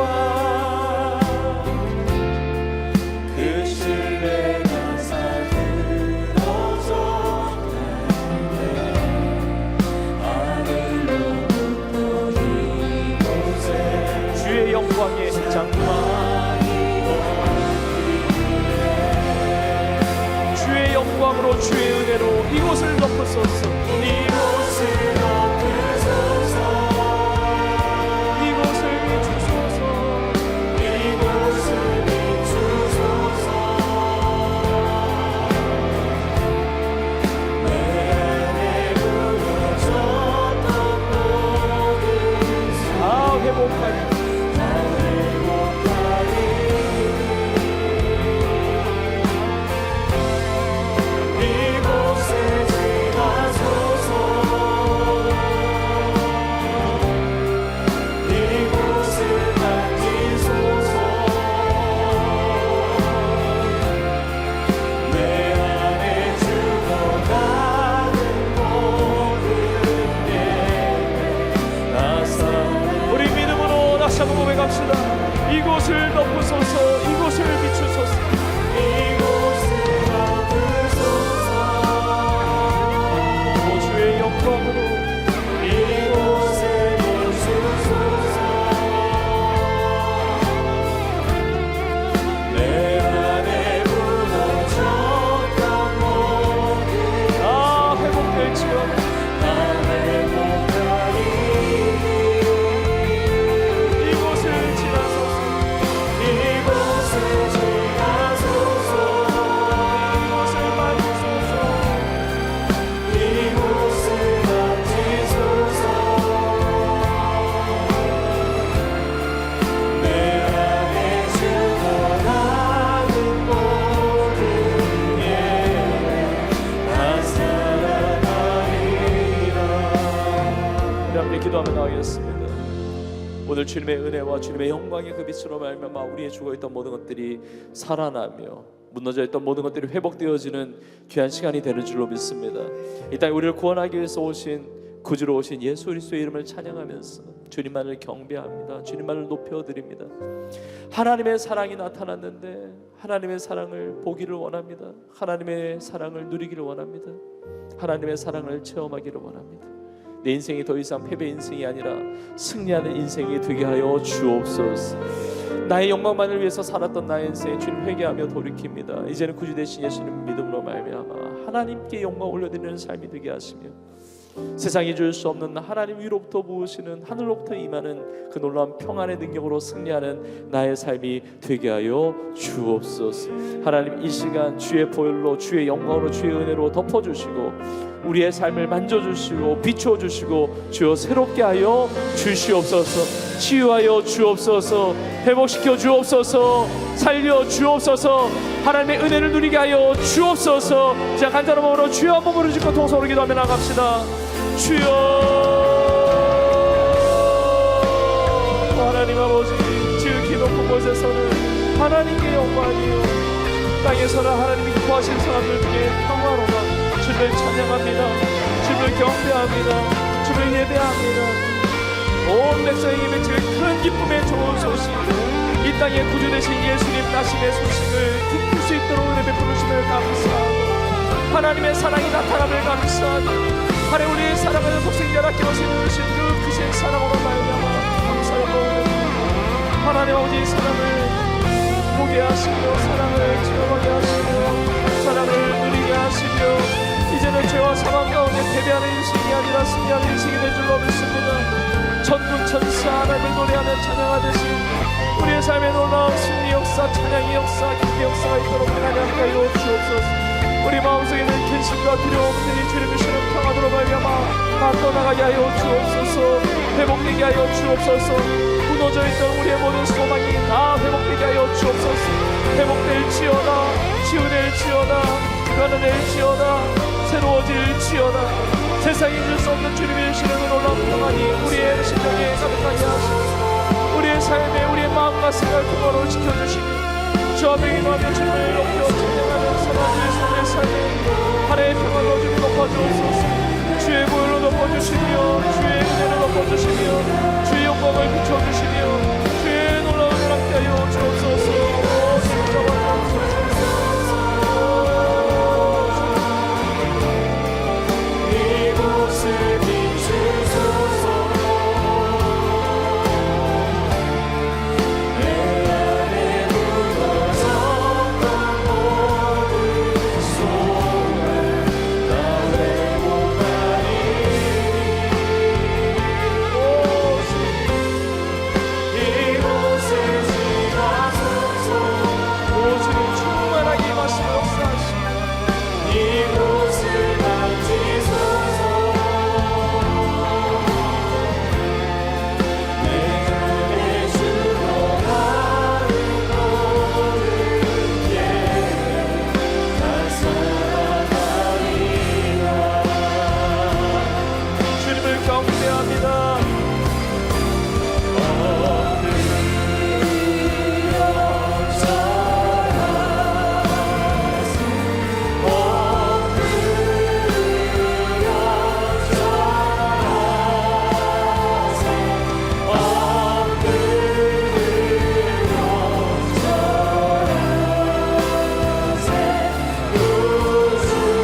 그 신뢰가 사들어져 갈때 하늘로부터 이곳에 주의 영광의 장막, 주의 영광으로 주의 은혜로 이곳을 덮으소서. 이곳을 덮으소서. 이곳을 비추소서. 이곳을 비추소서. 내 안에 무너졌던 모든 다 회복하리. 다 회복하리. 이곳에 지나소서. 이곳을 만지소서. 내 안에 죽어가는 모든 예배 다 살아나리라. 우리 믿음으로 다시 한번 고백합시다. 이곳을 덮으소서. 이곳을 비추소서. 이곳을 덮으소서. 오 주의 영광으로 이곳을 비추소서. 내 안에 무너졌던 모든 다 회복될지어다. 다 회복하리. 이곳을 지나소서. 이곳을 지나소서. 이곳을 만지소서. 이곳을 만지소서. 내 안에 죽어가는 모든 예배 다 살아나리라. 우리 함께 기도하며 나가겠습니다. 오늘 주님의 은혜와 주님의 영광의 그 빛으로 말미암아 우리의 죽어있던 모든 것들이 살아나며 무너져있던 모든 것들이 회복되어지는 귀한 시간이 되는 줄로 믿습니다. 이 땅에 우리를 구원하기 위해서 오신 구주로 오신 예수 그리스도의 이름을 찬양하면서 주님만을 경배합니다. 주님만을 높여드립니다. 하나님의 사랑이 나타났는데 하나님의 사랑을 보기를 원합니다. 하나님의 사랑을 누리기를 원합니다. 하나님의 사랑을 체험하기를 원합니다. 내 인생이 더 이상 패배 인생이 아니라 승리하는 인생이 되게 하여 주옵소서. 나의 영광만을 위해서 살았던 나의 인생 주님 회개하며 돌이킵니다. 이제는 구주 되신 예수님 믿음으로 말미암아 하나님께 영광 올려드리는 삶이 되게 하시며 세상이 줄 수 없는 하나님 위로부터 부으시는 하늘로부터 임하는 그 놀라운 평안의 능력으로 승리하는 나의 삶이 되게 하여 주옵소서. 하나님 이 시간 주의 보혈로 주의 영광으로 주의 은혜로 덮어주시고 우리의 삶을 만져주시고 비추어주시고 주여 새롭게 하여 주시옵소서. 치유하여 주옵소서. 회복시켜 주옵소서. 살려 주옵소서. 하나님의 은혜를 누리게 하여 주옵소서. 자 간절한 마음으로 주여 한번 부르짖고 통성으로 기도하며 나갑시다. 주여 하나님 아버지 지극히 높은 곳에서는 하나님께 영광이요 땅에서는 하나님이 구하신 사람들 중에 평화로가 주를 찬양합니다. 주를 경배합니다. 주를 예배합니다. 온 백성에게 미칠 큰 기쁨의 좋은 소식 이 땅에 구주 되신 예수님 나심의 소식을 듣을 수 있도록 은혜 베푸심을 감사하고 하나님의 사랑이 나타남을 감사하고 하나님 우리의 사랑하는 독생자를 아껴주신 그 크신 사랑으로 말미암아 감사하고 하나님 아버지의 사랑을 보게 하시며 사랑을 체험하게 하시며 사랑을 누리게 하시며 이제는 죄와 사망 패배하는 인생이 아니라 승리하는 인생이 될 줄로 믿습니다. 천군 천사 하나님을 노래하며 찬양하듯이 우리의 삶에 놀라운 승리 역사, 찬양의 역사, 기쁨의 역사가 있도록 하나님 하여 주옵소서. 우리 마음속에 늘 근심과 두려움들이 주님의 시는 평화도로 말미암아 떠나가게 하여 주옵소서. 회복되게 하여 주옵소서. 무너져 있던 우리의 모든 소망이 다 회복되게 하여 주옵소서. 회복될지어다, 치유될지어다, 변화될지어다, 새로워질지어다. 세상이 줄 수 없는 주님의 시는 놀라운 평안이 우리의 심령에 가득하게 하시고 우리의 삶에 우리의 마음과 생각을 평화로 지켜주시니 주 앞에 기도하며 주님을 높여 찬양하며 살아주의 삶의 삶에 하나의 평화로 좀 높아주옵소서. 주의 보혈로 덮어주시며 주의 은혜로 덮어주시며 주의 영광을 비춰주시며 주의 놀라운 함께 하여 주옵소서. 이곳을 비추소서. 내 안에 묻어졌던 모든 소원을 다 회복하리니 이곳에 지나소서. 오직은 충만하게 임하시며 역사하시고 이곳을 만지소서. 내 주로 가는 모든 길 다 살아가리라. 주님을 경배합니다.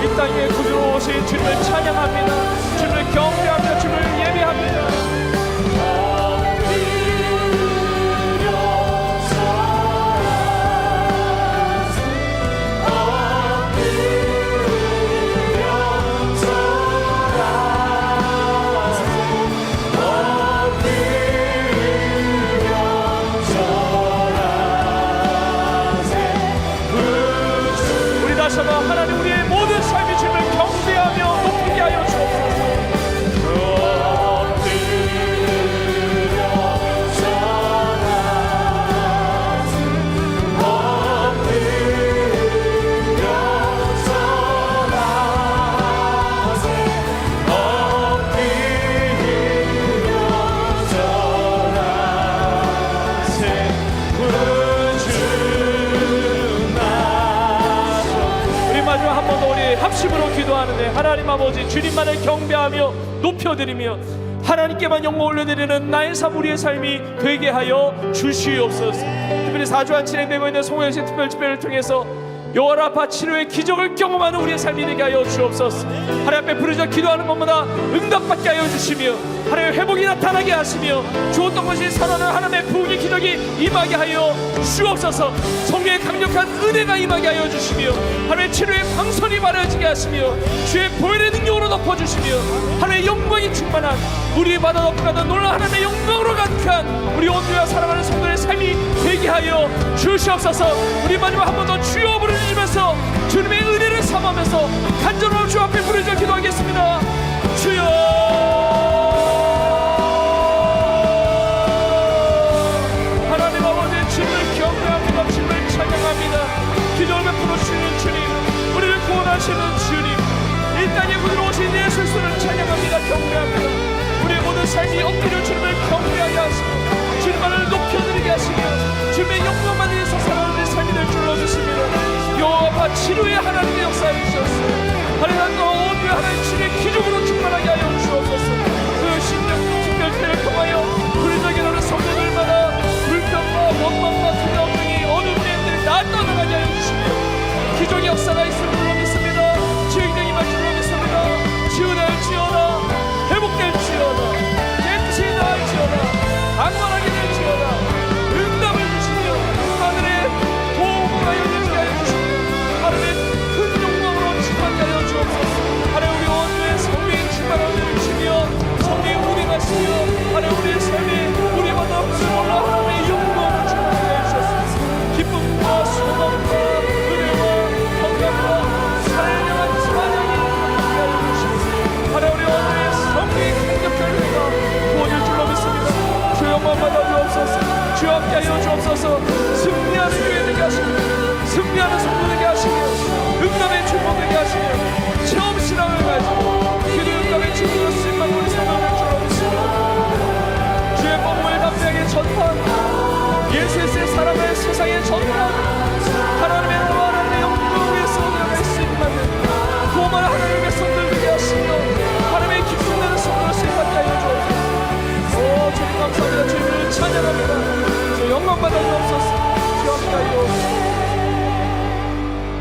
이 땅에 구주로 오신 주님을 찬양합니다. 주님을 경배합니다. 주님을 예배합니다. 우리 다시 한번 하나님 우리의 모든 삶이 주님을 경배하며 높이게 하여 주옵소서. 우리 마지막 한 번 더 우리 합심으로 기도하는데 하나님 아버지 주님만을 경배하며 높여드리며 하나님께만 영광 올려드리는 나의 삶 우리의 삶이 되게 하여 주시옵소서. 특별히 4주간 진행되고 있는 송영신 특별집회를 통해서 여호와 라파 치료의 기적을 경험하는 우리의 삶이 되게 하여 주옵소서. 하나님 앞에 부르짖어 기도하는 것마다 응답받게 하여 주시며 하나님의 회복이 나타나게 하시며 주었던 것이 살아나는 하나님의 부흥의 기적이 임하게 하여 주옵소서. 성령의 강력한 은혜가 임하게 하여 주시며 하나님의 치료의 방선이 마련지게 하시며 주의 보혈의 능력으로 덮어주시며 하나님의 영광이 충만한 우리 받아 덮어가는 놀라운 하나님의 영광으로 가득한 우리 온누와 사랑하는 성도의 삶이 되게 하여 주시옵소서. 우리 마지막 한 번 더 주여 부르짖으면서 주님의 은혜를 삼으면서 간절로 주 앞에 부르짖어 기도하겠습니다. 주여 하나님 아버지 주님을 경배합니다. 주님을 찬양합니다. 기적을 베풀어 주시는 주님, 우리를 구원하시는 주님, 이 땅에 부드러우신 예수를 찬양합니다. 경배합니다. 우리의 모든 삶이 엎드려 주님을 경배하게 하시고 주님만을 높여드리게 하시며 주님의 영광만 위해서 살아가는 삶이 될 줄로 주십니다. 여호와 치료의 하나님의 역사해 주셨어요. 하나님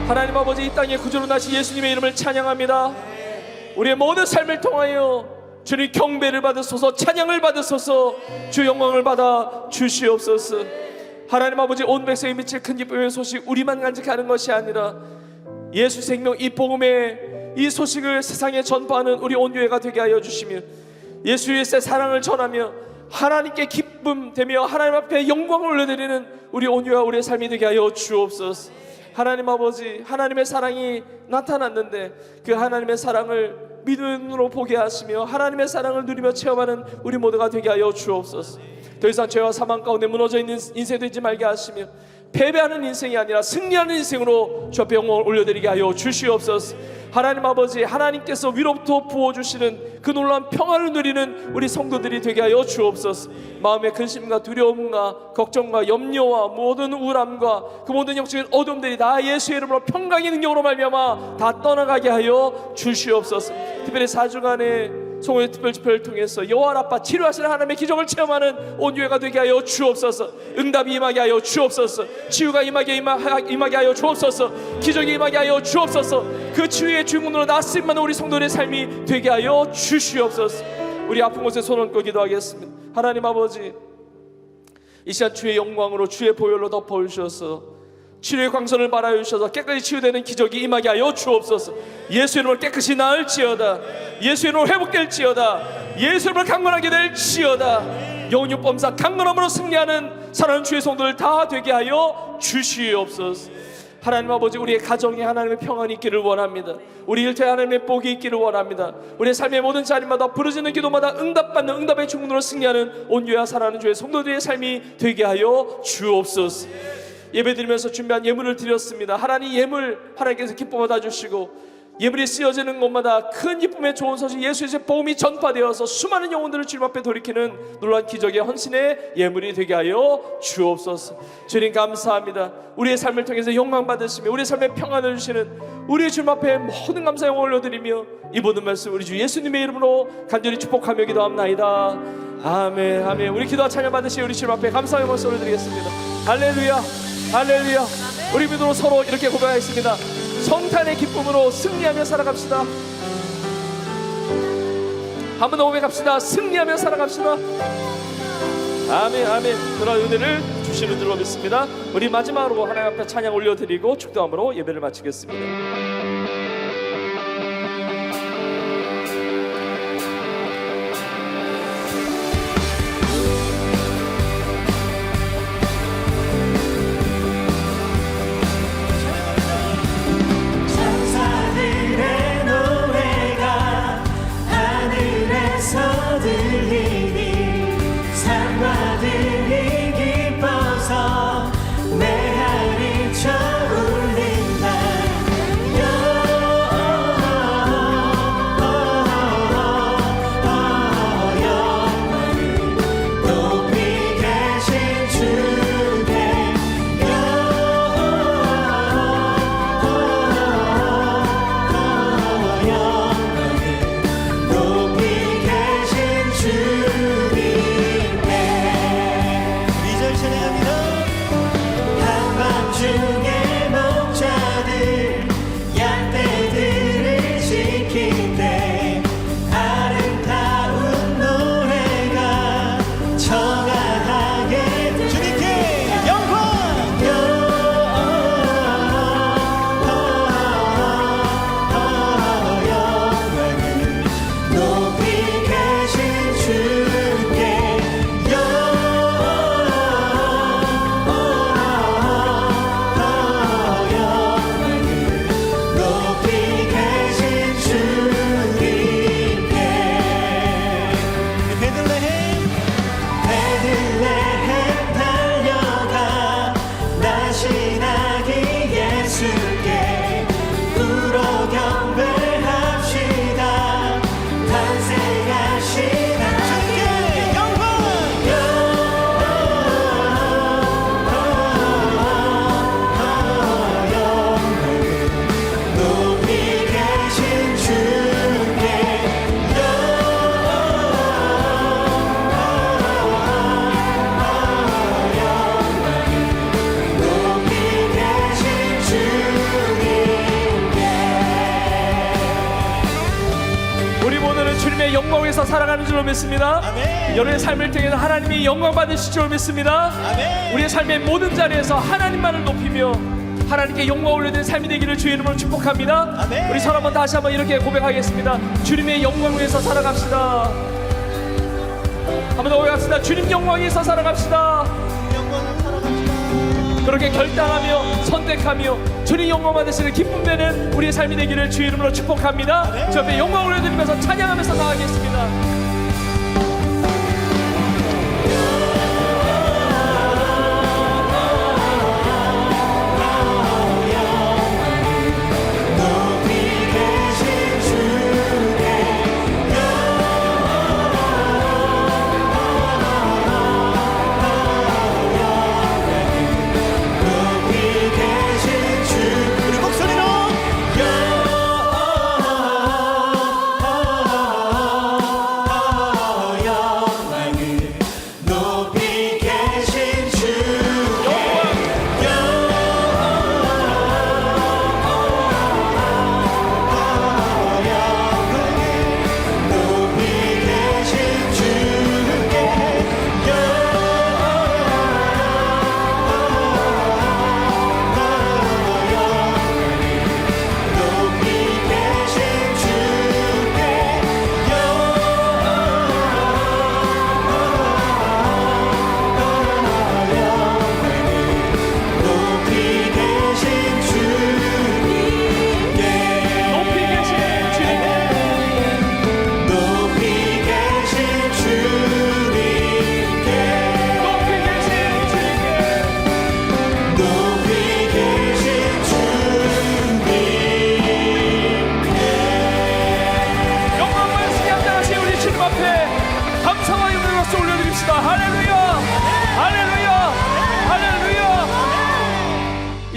하나님 아버지, 이 땅에 구주로 나신 예수님의 이름을 찬양합니다. 우리의 모든 삶을 통하여 주님 경배를 받으소서, 찬양을 받으소서, 주 영광을 받아 주시옵소서. 하나님 아버지, 온 백성이 미칠 큰 기쁨의 소식 우리만 간직하는 것이 아니라 예수 생명 이 복음의 이 소식을 세상에 전파하는 우리 온유회가 되게 하여 주시며, 예수 그리스도의 사랑을 전하며 하나님께 기쁨 되며 하나님 앞에 영광을 올려드리는 우리 온유와 우리의 삶이 되게 하여 주옵소서. 하나님 아버지, 하나님의 사랑이 나타났는데 그 하나님의 사랑을 믿음으로 보게 하시며 하나님의 사랑을 누리며 체험하는 우리 모두가 되게 하여 주옵소서. 더 이상 죄와 사망 가운데 무너져 있는 인생 되지 말게 하시며 패배하는 인생이 아니라 승리하는 인생으로 주 앞에 영광을 올려드리게 하여 주시옵소서. 하나님 아버지, 하나님께서 위로부터 부어주시는 그 놀라운 평안을 누리는 우리 성도들이 되게 하여 주옵소서. 마음의 근심과 두려움과 걱정과 염려와 모든 우울함과 그 모든 영적인 어둠들이 다 예수의 이름으로 평강의 능력으로 말미암아 다 떠나가게 하여 주시옵소서. 특별히 4주간의 송원의 특별집회를 통해서 여호와 라파 치료하시는 하나님의 기적을 체험하는 온유회가 되게 하여 주옵소서. 응답이 임하게 하여 주옵소서. 치유가 임하게 하여 주옵소서. 기적이 임하게 하여 주옵소서. 그 치유의 주인공으로 나쓰임받는 우리 성도들의 삶이 되게 하여 주시옵소서. 우리 아픈 곳에 손 얹고 기도하겠습니다. 하나님 아버지, 이 시간 주의 영광으로 주의 보혈로 덮어주셔서 치료의 광선을 발하여 주셔서 깨끗이 치유되는 기적이 임하게 하여 주옵소서. 예수 이름으로 깨끗이 나을지어다. 예수 이름으로 회복될지어다. 예수 이름으로 강건하게 될지어다. 영육범사 강건함으로 승리하는 사랑하는 주의 성도들 다 되게 하여 주시옵소서. 하나님 아버지, 우리의 가정에 하나님의 평안이 있기를 원합니다. 우리 일터에 하나님의 복이 있기를 원합니다. 우리의 삶의 모든 자리마다 부르짖는 기도마다 응답받는 응답의 주문으로 승리하는 온유와 사랑하는 주의 성도들의 삶이 되게 하여 주옵소서. 예배드리면서 준비한 예물을 드렸습니다. 하나님 예물 하나님께서 기뻐 받아주시고 예물이 쓰여지는 곳마다 큰 기쁨의 좋은 소식 예수의 복음이 전파되어서 수많은 영혼들을 주님 앞에 돌이키는 놀라운 기적의 헌신의 예물이 되게 하여 주옵소서. 주님 감사합니다. 우리의 삶을 통해서 영광 받으시며 우리의 삶에 평안을 주시는 우리의 주님 앞에 모든 감사 영광을 올려드리며 이 모든 말씀 우리 주 예수님의 이름으로 간절히 축복하며 기도합나이다. 아멘. 아멘. 우리 기도와 찬양 받으시고 우리 주님 앞에 감사 영광을 올려드리겠습니다. 할렐루야, 할렐루야. 우리 믿음으로 서로 이렇게 고백하겠습니다. 성탄의 기쁨으로 승리하며 살아갑시다. 한 번 더 고백합시다. 승리하며 살아갑시다. 아멘, 아멘. 그런 은혜를 주시는 줄로 믿습니다. 우리 마지막으로 하나님 앞에 찬양 올려드리고 축도함으로 예배를 마치겠습니다. 메아리 쳐 울린다. 영광을 위해서 살아가는 줄로 믿습니다. 여러분의 삶을 통해서 하나님이 영광 받으실 줄로 믿습니다. 우리의 삶의 모든 자리에서 하나님만을 높이며 하나님께 영광을 올려드리는 삶이 되기를 주의 이름으로 축복합니다. 우리 서로 한번 다시 한번 이렇게 고백하겠습니다. 주님의 영광을 위해서 살아갑시다. 한번 더 고백합시다. 주님 영광을 위해서 살아갑시다. 그렇게 결단하며 선택하며 주님 영광 받으시는 기쁨 되는 우리의 삶이 되기를 주의 이름으로 축복합니다. 주 앞에 영광을 올려드리면서 찬양하면서 나가겠습니다.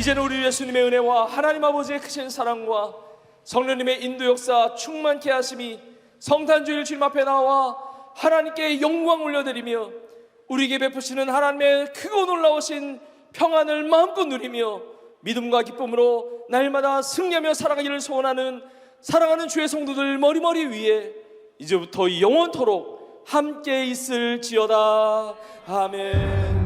이제는 우리 예수님의 은혜와 하나님 아버지의 크신 사랑과 성령님의 인도 역사 충만케 하심이 성탄주일 주님 앞에 나와 하나님께 영광 올려드리며 우리에게 베푸시는 하나님의 크고 놀라우신 평안을 마음껏 누리며 믿음과 기쁨으로 날마다 승리하며 살아가기를 소원하는 사랑하는 주의 성도들 머리머리 위에 이제부터 영원토록 함께 있을지어다. 아멘.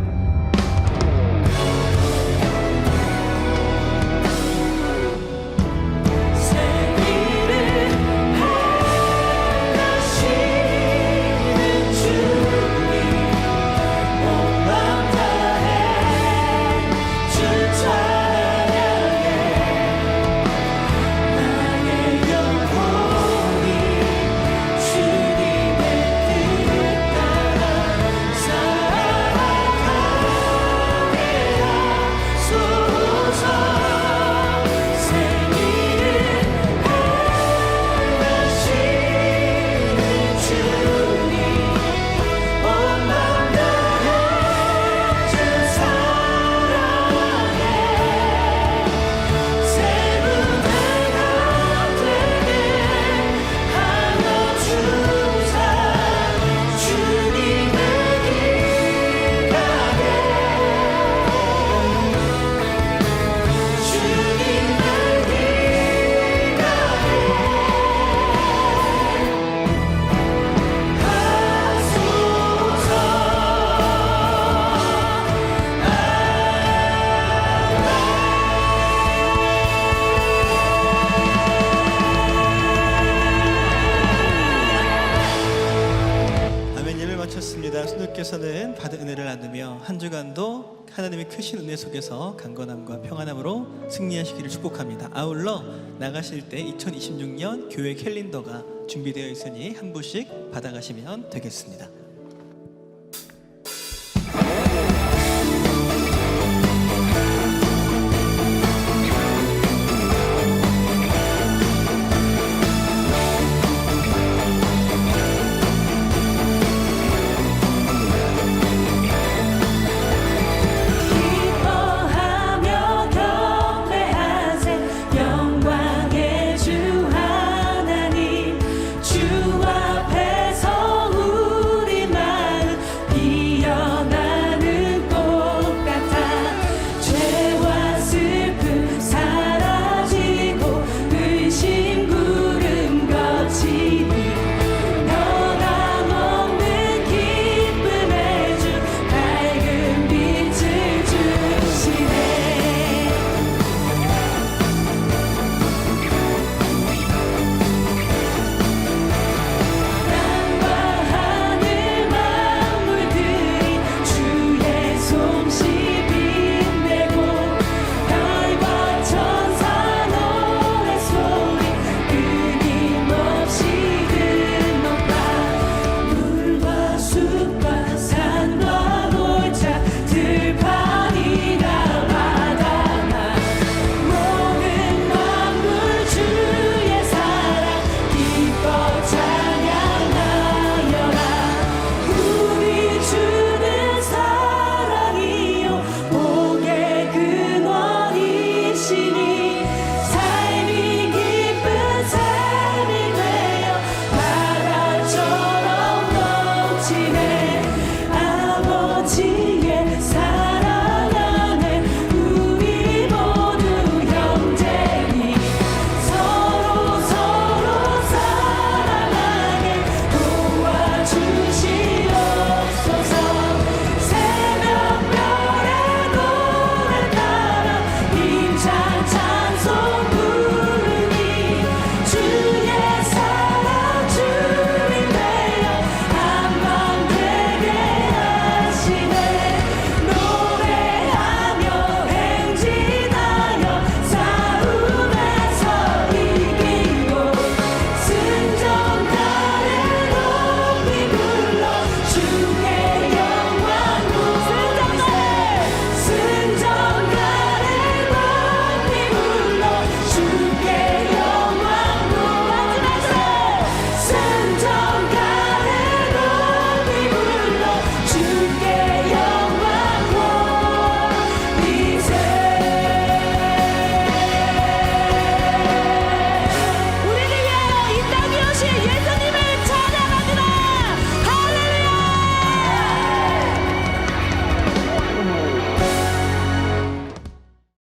수녀께서는 받은 은혜를 나누며 한 주간도 하나님의 크신 은혜 속에서 강건함과 평안함으로 승리하시기를 축복합니다. 아울러 나가실 때 2026년 교회 캘린더가 준비되어 있으니 한 부씩 받아가시면 되겠습니다.